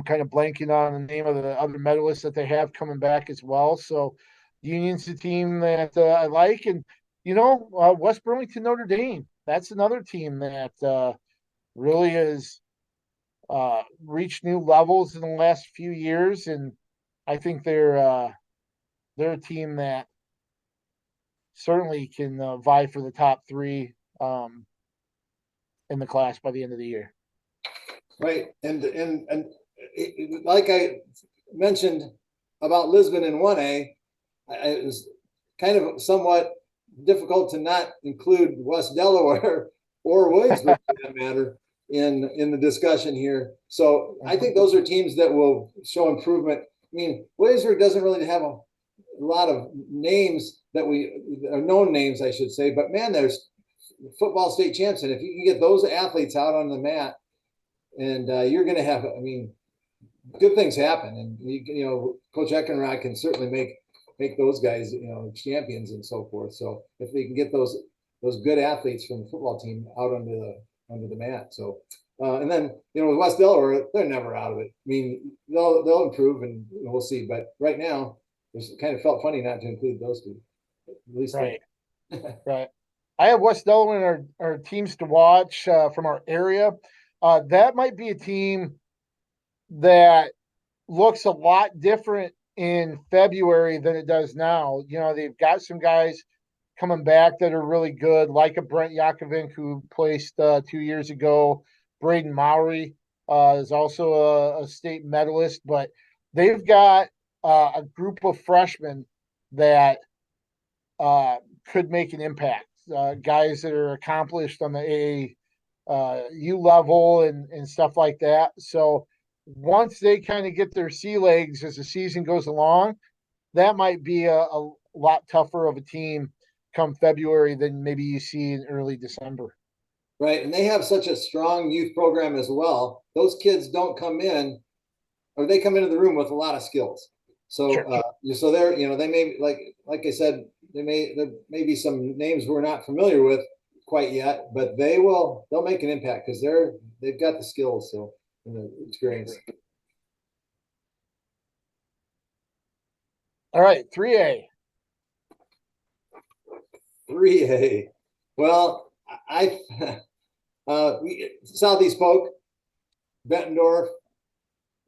S1: kind of blanking on the name of the other medalists that they have coming back as well. So Union's the team that I like. And, West Burlington, Notre Dame, that's another team that really has reached new levels in the last few years. And I think they're a team that certainly can vie for the top 3 in the class by the end of the year.
S2: Right. And like I mentioned about Lisbon in 1A, it was kind of somewhat difficult to not include West Delaware or Williamsburg for that matter in the discussion here. So I think those are teams that will show improvement. I mean, Williamsburg doesn't really have a lot of names that are known names, I should say, but man, there's football state champs, and if you can get those athletes out on the mat, and you're going to have, I mean, good things happen, and Coach Eckenrod can certainly make those guys champions and so forth. So if they can get those good athletes from the football team out under the mat, so and then with West Delaware, they're never out of it. I mean, they'll improve, and we'll see. But right now, it kind of felt funny not to include those two. At least
S1: right, right. I have West Delaware in our teams to watch from our area. That might be a team that looks a lot different in February than it does now. They've got some guys coming back that are really good, like a Brent Yakovink who placed 2 years ago. Braden Mowry is also a state medalist, but they've got a group of freshmen that could make an impact. Guys that are accomplished on the AAU level and stuff like that. So once they kind of get their sea legs as the season goes along, that might be a lot tougher of a team come February than maybe you see in early December.
S2: Right. And they have such a strong youth program as well. Those kids don't come in, or they come into the room with a lot of skills. So,
S1: Sure.
S2: So they're, they may, like I said, there may be some names we're not familiar with quite yet, but they'll make an impact because they've got the skills. So, and the experience.
S1: All right. 3A.
S2: 3A. Well, Southeast Polk, Bettendorf,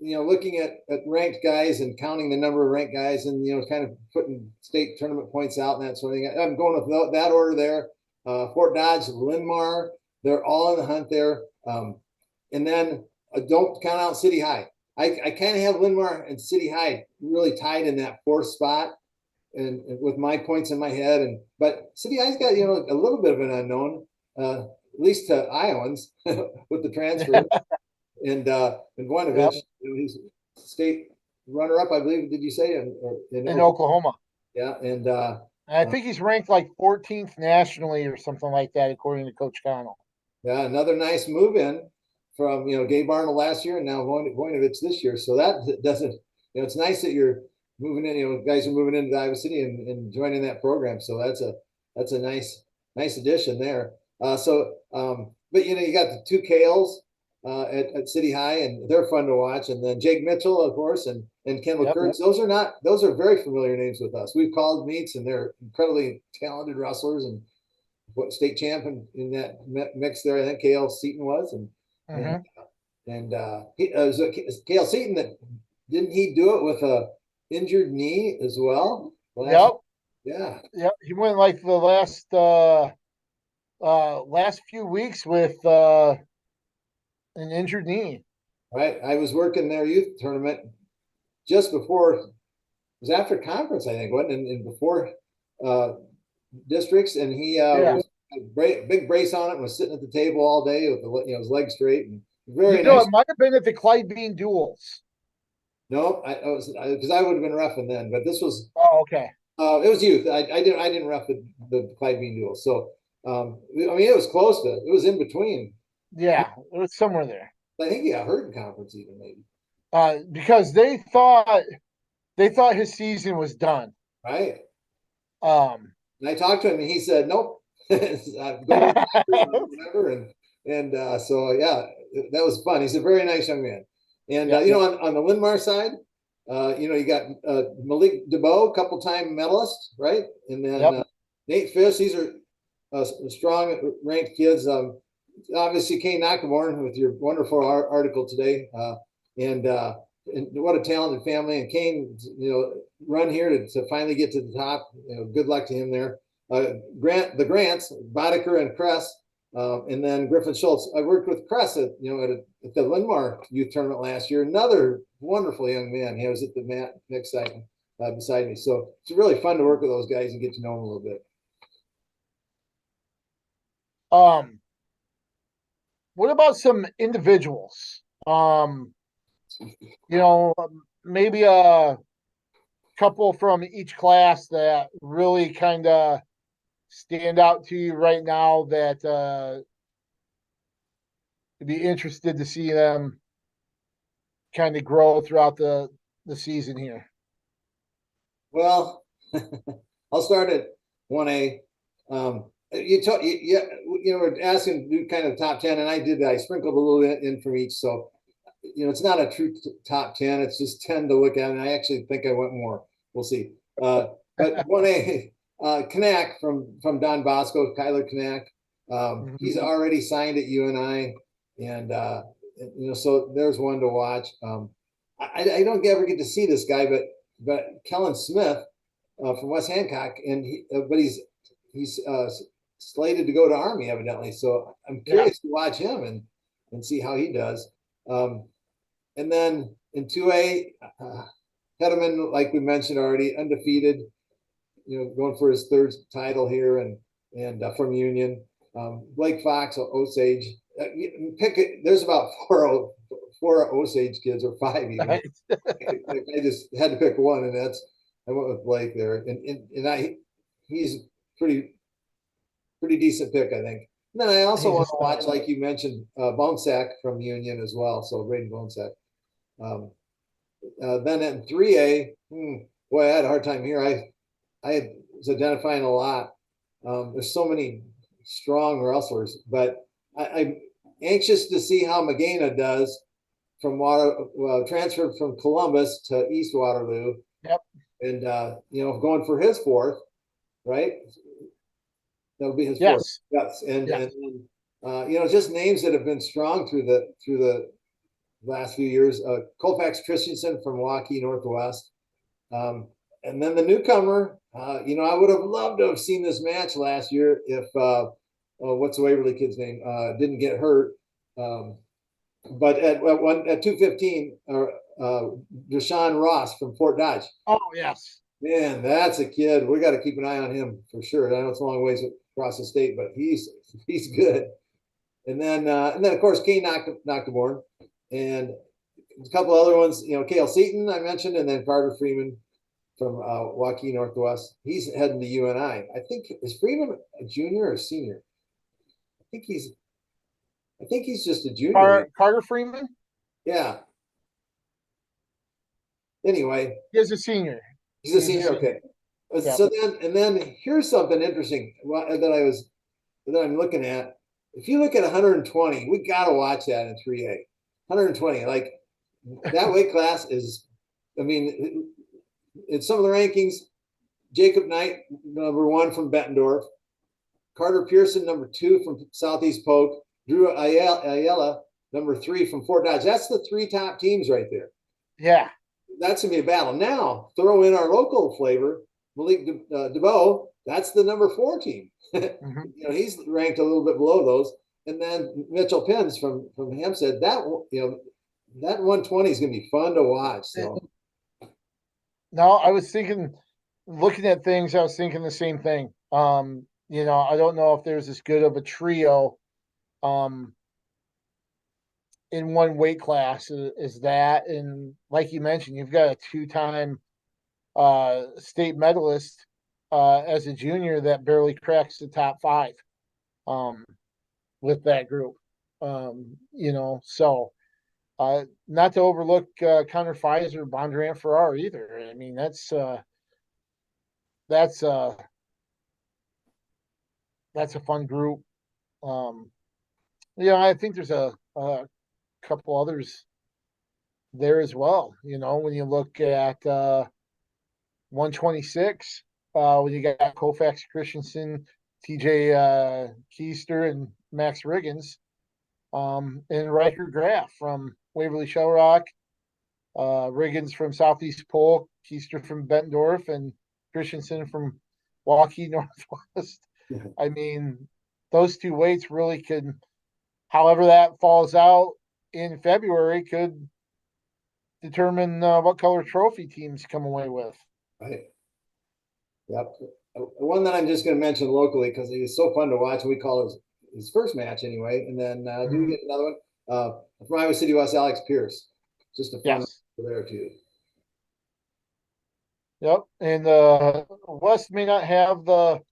S2: looking at ranked guys and counting the number of ranked guys and, kind of putting state tournament points out and that sort of thing. I'm going with that order there. Fort Dodge, Linn-Mar, they're all in the hunt there. And then don't count out City High. I kind of have Linn-Mar and City High really tied in that fourth spot and with my points in my head. But City High's got, a little bit of an unknown, at least to Iowans with the transfer. And Voinovich, he's state runner-up, I believe. Did you say
S1: in Oklahoma?
S2: Yeah, and
S1: I think he's ranked like 14th nationally or something like that, according to Coach Connell.
S2: Yeah, another nice move in from Gabe Arnold last year and now Voinovich this year. So that doesn't, it's nice that you're moving in. Guys are moving into Iowa City and joining that program. So that's a nice addition there. But you got the two Kales. At City High, and they're fun to watch. And then Jake Mitchell, of course, and Kendall Kurtz. Those are very familiar names with us. We've called meets, and they're incredibly talented wrestlers and what state champion in that mix there. I think Kale Seaton was, Kale Seaton. That didn't he do it with a injured knee as well?
S1: Yeah. He went like the last few weeks with an injured knee.
S2: Right. I was working their youth tournament just before, it was after conference, I think, wasn't it? And before districts, and he was a big brace on it and was sitting at the table all day with his legs straight and very nice.
S1: It might have been at the Clyde Bean duels.
S2: No, I was because I would have been roughing then, but this was.
S1: Oh, okay.
S2: It was youth. I didn't rough the Clyde Bean duel. So it was close to. It was in between.
S1: Yeah, it was somewhere there.
S2: I think he got hurt in conference even maybe.
S1: Because they thought his season was done.
S2: Right.
S1: And
S2: I talked to him and he said, nope. I'm going whatever. So yeah, that was fun. He's a very nice young man. And on the Linn-Mar side, you got Malik DeBow, couple-time medalist, right? And then Nate Fish. These are strong ranked kids. Obviously, Kane Nakamura with your wonderful article today, and what a talented family. And Kane, run here to finally get to the top. Good luck to him there. The Grants, Boddicker and Kress, and then Griffin Schultz. I worked with Kress at the Linn-Mar youth tournament last year. Another wonderful young man. He was at the mat next side beside me. So it's really fun to work with those guys and get to know them a little bit.
S1: what about some individuals? You know, maybe a couple from each class that really kind of stand out to you right now that you'd be interested to see them kind of grow throughout the season here.
S2: Well, I'll start at 1A. You were asking to do kind of top 10, and I did that. I sprinkled a little bit in from each. So, it's not a true top 10. It's just 10 to look at. And I actually think I went more. We'll see. But 1A, Knack from Don Bosco, Kyler Knack. He's already signed at UNI. And, so there's one to watch. I don't ever get to see this guy, but Kellen Smith from West Hancock, and he's slated to go to Army evidently. So I'm curious to watch him and see how he does. And then in 2A, Hedeman, like we mentioned already, undefeated, going for his third title here and from Union. Blake Fox, Osage. There's about four Osage kids, or five even. Right. I just had to pick one, and I went with Blake there, and he's pretty decent pick, I think. And then I also want to watch, like you mentioned, Bonesack from Union as well. So Braden Bonesack. Then in 3A, boy, I had a hard time here. I was identifying a lot. There's so many strong wrestlers, but I'm anxious to see how Magana does from transferred from Columbus to East Waterloo.
S1: Yep.
S2: And going for his fourth, right? That'll be his fourth. Yes. And just names that have been strong through the last few years. Colfax Christensen from Waukee Northwest. And then the newcomer, I would have loved to have seen this match last year if what's the Waverly kid's name? Didn't get hurt. But at 215, Deshaun Ross from Fort Dodge.
S1: Oh, yes.
S2: Man, that's a kid. We got to keep an eye on him for sure. I know it's a long ways across the state, but he's good. And then of course Kane Noctaborn, and a couple other ones. Cale Seaton I mentioned, and then Carter Freeman from Waukee Northwest. He's heading to UNI. I think, is Freeman a junior or senior? I think he's just a junior.
S1: Carter Freeman?
S2: Yeah. Anyway.
S1: He's a senior.
S2: He's a senior, okay. Yeah. So then here's something interesting that I'm looking at. If you look at 120, we got to watch that in 3A. 120, like that weight class is, in some of the rankings, Jacob Knight, number 1 from Bettendorf, Carter Pearson, number 2 from Southeast Polk, Drew Ayala, number 3 from Fort Dodge. That's the 3 top teams right there.
S1: Yeah.
S2: That's going to be a battle. Now, throw in our local flavor, Malik DeBow, that's the number 4 team. He's ranked a little bit below those. And then Mitchell Pins from Hempstead, that 120 is going to be fun to watch. So.
S1: No, I was thinking, looking at things, I was thinking the same thing. I don't know if there's as good of a trio in one weight class is that. And like you mentioned, you've got a 2-time state medalist as a junior that barely cracks the top 5 with that group. So not to overlook Connor Pfizer, Bondurant Farrar either. That's a fun group. I think there's a couple others there as well. When you look at 126, when you got Colfax Christensen, TJ Keister, and Max Riggins, and Riker Graff from Waverly Shell Rock, Riggins from Southeast Polk, Keister from Bettendorf, and Christensen from Waukee Northwest. Those 2 weights really could, however that falls out in February, could determine what color trophy teams come away with.
S2: Right. Yep. One that I'm just going to mention locally because he's so fun to watch. We call his first match anyway. And then do we
S1: Mhm.
S2: get another one? From Iowa City West, Alex Pierce. Just a fun
S1: Yes.
S2: there too.
S1: Yep. And West may not have the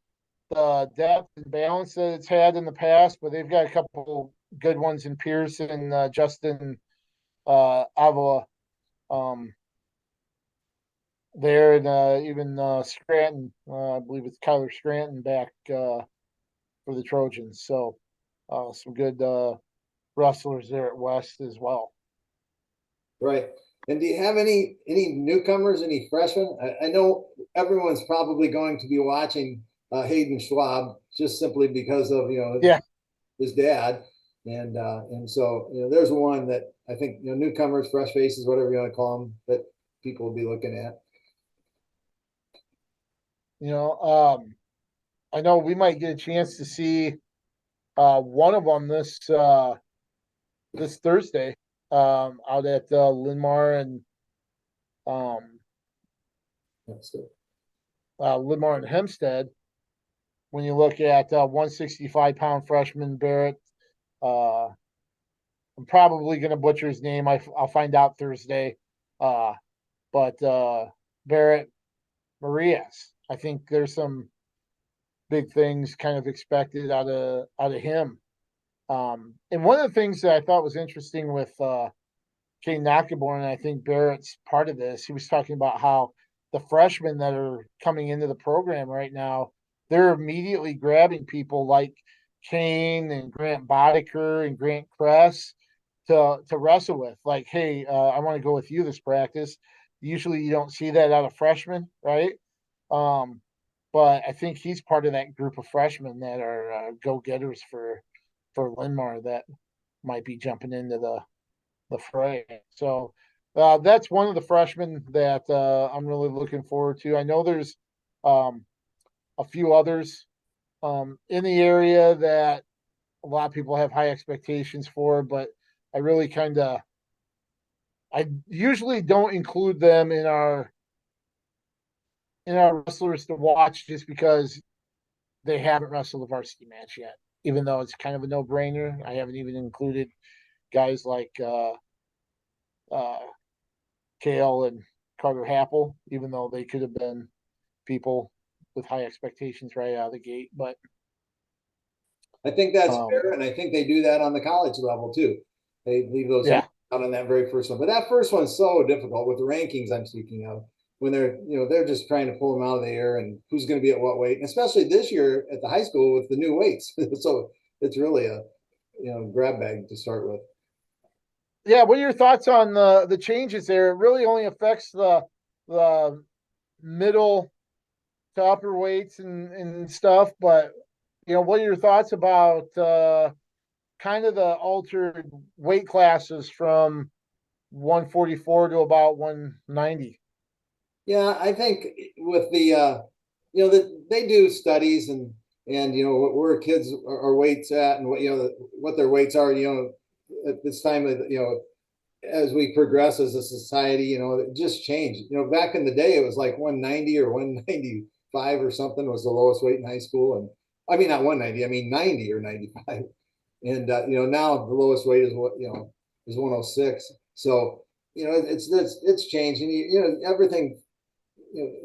S1: depth and balance that it's had in the past, but they've got a couple good ones in Pierce and Justin Avila um, there, and even Scranton. I believe it's Kyler Scranton back for the Trojans. So some good wrestlers there at West as well.
S2: Right. And do you have any newcomers, any freshmen? I know everyone's probably going to be watching Hayden Schwab just simply because of
S1: Yeah,
S2: his dad, and so there's one that I think newcomers, fresh faces, whatever you want to call them, that people will be looking at.
S1: you know, I know we might get a chance to see one of them this Thursday out at Linmar and um,
S2: So,
S1: Linmar and Hempstead. When you look at 165-pound freshman Barrett, uh, I'm probably going to butcher his name. I'll find out Thursday. Uh, but Barrett Marias, I think there's some big things kind of expected out of him. And one of the things that I thought was interesting with Kane Knockaborn, and I think Barrett's part of this, he was talking about how the freshmen that are coming into the program right now, they're immediately grabbing people like Kane and Grant Boddicker and Grant Kress to wrestle with. Like, hey, I want to go with you this practice. Usually you don't see that out of freshmen, right? Um, but I think he's part of that group of freshmen that are go getters for Linmar that might be jumping into the fray. So that's one of the freshmen that I'm really looking forward to. I know there's um, a few others in the area that a lot of people have high expectations for, but I really I usually don't include them in our wrestlers to watch just because they haven't wrestled a varsity match yet. Even though it's kind of a no brainer, I haven't even included guys like uh, Kale and Carter Happel, even though they could have been people with high expectations right out of the gate. But
S2: I think that's
S1: um,
S2: fair, and I think they do that on the college level too. They leave those
S1: yeah,
S2: out on that very first one, but that first one's so difficult with the rankings I'm speaking of. When they're just trying to pull them out of the air and who's going to be at what weight, and especially this year at the high school with the new weights. So it's really a grab bag to start with.
S1: yeah. What are your thoughts on the changes there? It really only affects the middle to upper weights and stuff, but what are your thoughts about kind of the altered weight classes from 144 to about 190?
S2: Yeah, I think with the that they do studies and where kids are weights at and what their weights are at this time of as we progress as a society, it just changed. Back in the day, it was like 190 or 195 or something was the lowest weight in high school. And I mean, not 190, I mean 90 or 95. And, now the lowest weight is is 106. So, it's changed. And, everything,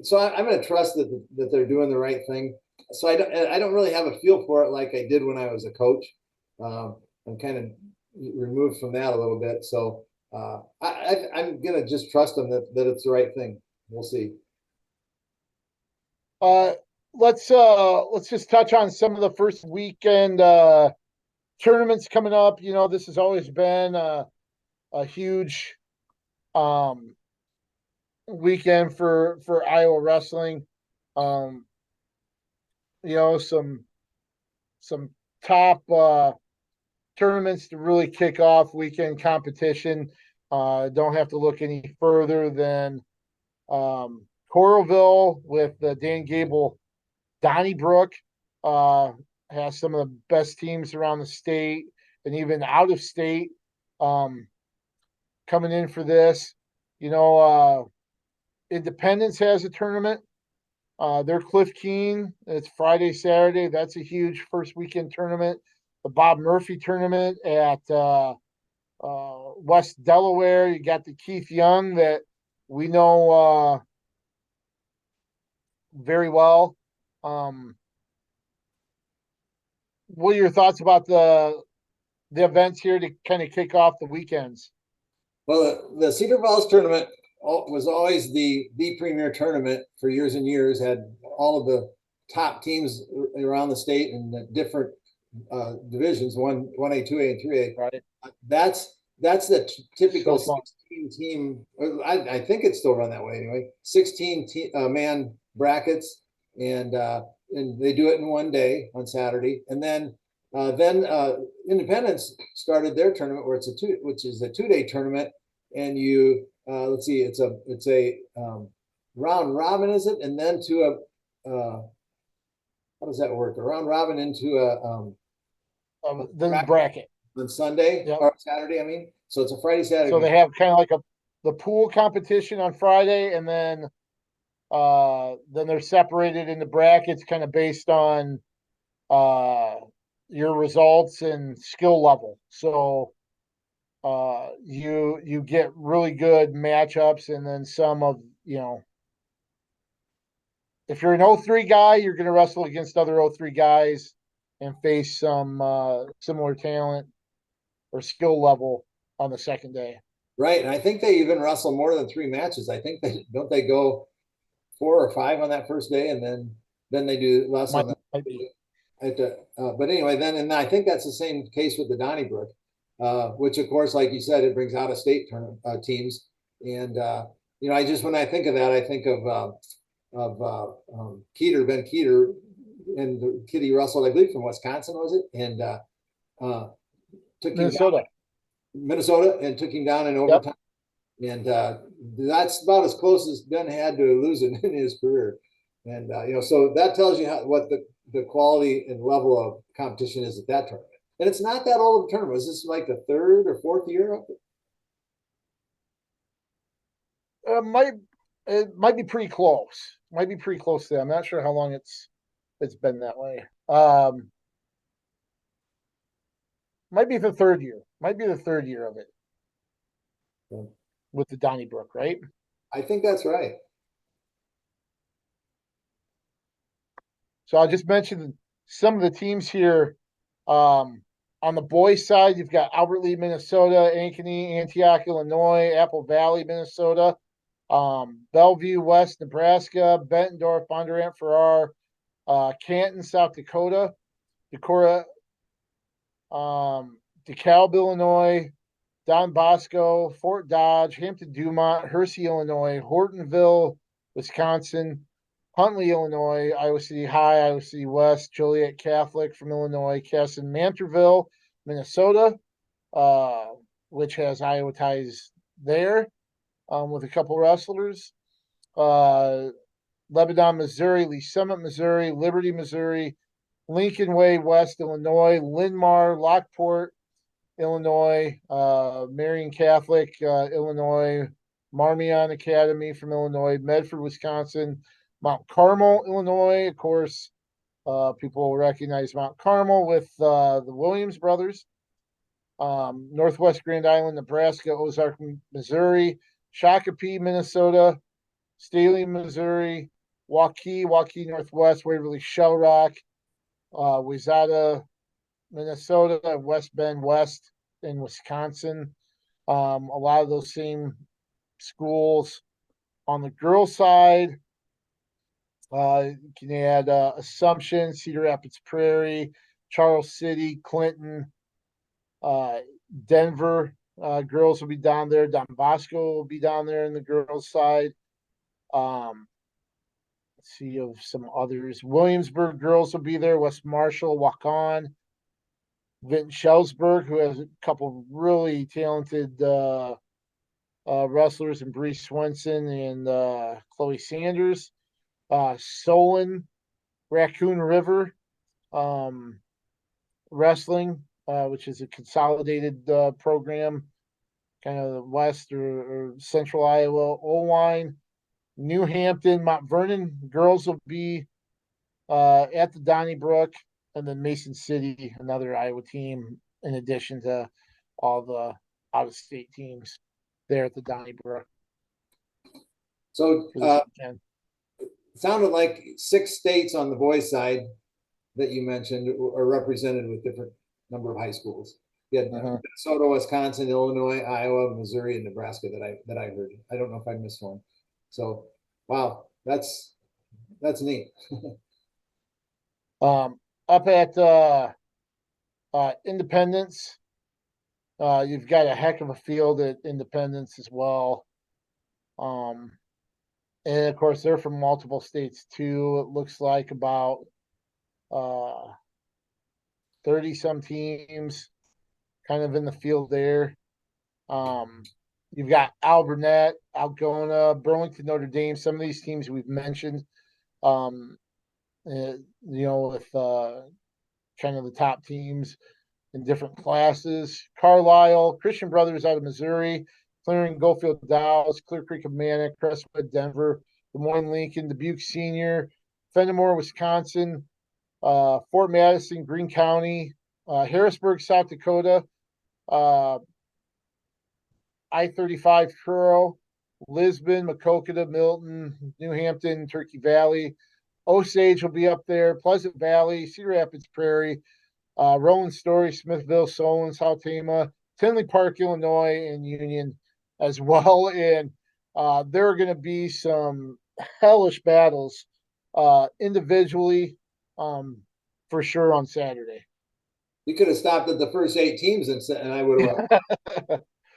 S2: so I'm going to trust that they're doing the right thing. So I don't really have a feel for it like I did when I was a coach. I'm kind of removed from that a little bit. So, I'm gonna just trust them that it's the right thing. We'll see.
S1: Uh, let's just touch on some of the first weekend tournaments coming up. This has always been a huge um, weekend for Iowa wrestling. Um, some top tournaments to really kick off weekend competition. Don't have to look any further than Coralville with Dan Gable, Donnybrook uh, has some of the best teams around the state and even out of state um, coming in for this. You know, Independence has a tournament. They're Cliff Keen. It's Friday, Saturday. That's a huge first weekend tournament. the Bob Murphy tournament at West Delaware. You got the Keith Young that we know very well. What are your thoughts about the events here to kind of kick off the weekends?
S2: Well, the Cedar Falls tournament was always the premier tournament for years and years. Had all of the top teams around the state in the different divisions, one A, two A, and three A.
S1: Right.
S2: That's the typical
S1: So
S2: 16 team. I think it's still run that way anyway. 16 man brackets, and they do it in one day on Saturday, and then Independence started their tournament where which is a 2 day tournament, and you let's see, it's a round robin, is it? And then to a how does that work? A round robin into
S1: the bracket.
S2: on Sunday,
S1: Yep.
S2: or Saturday, I mean. So it's a Friday, Saturday.
S1: So they have kind of like the pool competition on Friday, and then they're separated into brackets kind of based on your results and skill level. So you get really good matchups, and then some of, if you're an 03 guy, you're going to wrestle against other 03 guys and face some similar talent or skill level on the second day.
S2: Right, and I think they even wrestle more than 3 matches. I think they go 4 or 5 on that first day, and then they do less on the. But anyway, and I think that's the same case with the Donnybrook, which of course, like you said, it brings out of state teams. And I just, when I think of that, I think of Ben Keeter, and the kid he wrestled, I believe, from Wisconsin, was it? And took Minnesota, and took him down in overtime. Yep. And that's about as close as Ben had to losing in his career. And so that tells you what the quality and level of competition is at that tournament. And it's not that old of a tournament. Is this like the 3rd or 4th year of it?
S1: It might be pretty close. Might be pretty close to that. I'm not sure how long it's been that way. Might be the 3rd year. Might be the 3rd year of it. Yeah. With the Donnybrook, right?
S2: I think that's right.
S1: So I'll just mention some of the teams here. On the boys' side, you've got Albert Lee, Minnesota, Ankeny, Antioch, Illinois, Apple Valley, Minnesota, Bellevue, West Nebraska, Bettendorf, Bondurant, Farrar, Canton, South Dakota, DeCora, DeKalb, Illinois, Don Bosco, Fort Dodge, Hampton Dumont, Hersey, Illinois, Hortonville, Wisconsin, Huntley, Illinois, Iowa City High, Iowa City West, Joliet Catholic from Illinois, Casson Mantorville, Minnesota, which has Iowa ties there, with a couple wrestlers. Lebanon, Missouri, Lee Summit, Missouri, Liberty, Missouri, Lincoln Way, West Illinois, Linn-Mar, Lockport, Illinois, Marian Catholic, Illinois, Marmion Academy from Illinois, Medford, Wisconsin, Mount Carmel, Illinois. Of course, people recognize Mount Carmel with the Williams brothers. Northwest Grand Island, Nebraska, Ozark, Missouri, Shakopee, Minnesota, Staley, Missouri, Waukee Northwest, Waverly, Shell Rock, Wayzata, Minnesota, West Bend West in Wisconsin. A lot of those same schools. On the girls' side, you can add Assumption, Cedar Rapids Prairie, Charles City, Clinton, Denver. Girls will be down there. Don Bosco will be down there in the girls' side. Let's see of some others. Williamsburg girls will be there. West Marshall, Waukon, Vinton Schellsburg, who has a couple really talented wrestlers, in Bree Swenson and Chloe Sanders. Solon, Raccoon River Wrestling, which is a consolidated program, kind of west or central Iowa. Owine, New Hampton, Mount Vernon girls will be at the Donnybrook. and then Mason City, another Iowa team, in addition to all the out of state teams there at the Donnybrook
S2: So
S1: for this weekend.
S2: sounded like 6 states on the boys' side that you mentioned are represented with different number of high schools. You had Minnesota, Wisconsin, Illinois, Iowa, Missouri, and Nebraska that I heard. I don't know if I missed one. So, wow, that's neat.
S1: Up at Independence, you've got a heck of a field at Independence as well. And of course, they're from multiple states too. It looks like about 30 some teams kind of in the field there. You've got Alburnett, Algona, Burlington, Notre Dame, some of these teams we've mentioned, with kind of the top teams in different classes. Carlisle, Christian Brothers out of Missouri, Clearing, Goldfield, Dallas, Clear Creek, Amana, Crestwood, Denver, Des Moines, Lincoln, Dubuque Senior, Fenimore, Wisconsin, Fort Madison, Greene County, Harrisburg, South Dakota, I-35 Truro, Lisbon, Macokota, Milton, New Hampton, Turkey Valley. Osage will be up there, Pleasant Valley, Cedar Rapids Prairie, Roland Story, Smithville, Solon, South Tama, Tinley Park, Illinois, and Union as well. And there are going to be some hellish battles individually for sure on Saturday.
S2: You could have stopped at the first 8 teams and I would have.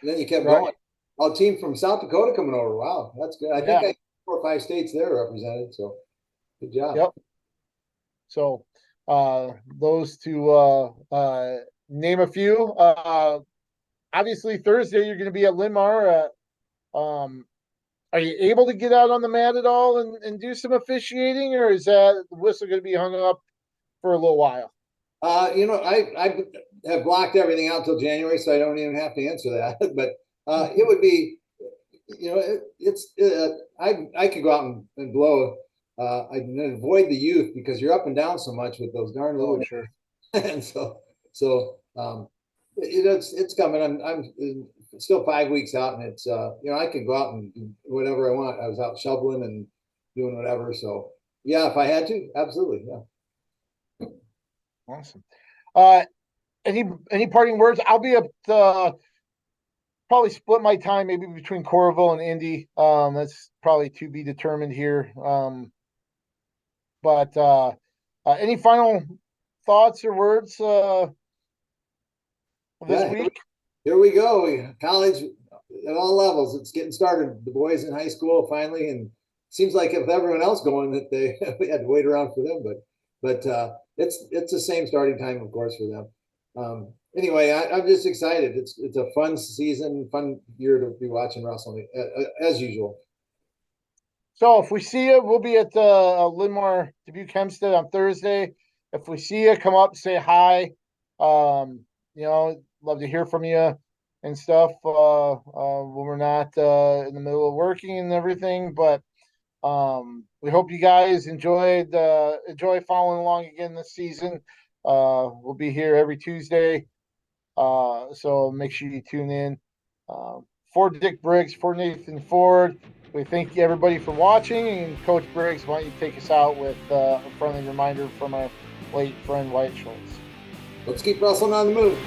S2: Then you kept going. A team from South Dakota coming over. Wow, that's good. I think I 4 or 5 states there represented. So good job.
S1: Yep. So those two, name a few. Obviously Thursday you're going to be at Linmar. Are you able to get out on the mat at all and do some officiating, or is that the whistle going to be hung up for a little while?
S2: I have blocked everything out till January, so I don't even have to answer that. But it would be, I could go out and blow. I can avoid the youth because you're up and down so much with those darn little.
S1: Sure.
S2: And it's coming. I'm still 5 weeks out, and it's I can go out and do whatever I want. I was out shoveling and doing whatever. So yeah, if I had to, absolutely, yeah.
S1: Awesome. Any parting words? I'll be up probably split my time maybe between Coralville and Indy. That's probably to be determined here. But any final thoughts or words this week?
S2: Here we go. College at all levels. It's getting started. The boys in high school finally, and it seems like if everyone else going that we had to wait around for them, but it's the same starting time, of course, for them. Anyway, I'm just excited. It's a fun season, fun year to be watching wrestling as usual.
S1: So if we see you, we'll be at Linmar Dubuque Hempstead on Thursday. If we see you, come up, say hi. Love to hear from you and stuff when we're not in the middle of working and everything. But we hope you guys enjoy following along again this season. We'll be here every Tuesday, so make sure you tune in. For Dick Briggs, for Nathan Ford, we thank everybody for watching. And Coach Briggs, why don't you take us out with a friendly reminder from our late friend Wyatt Schultz?
S2: Let's keep wrestling on the move.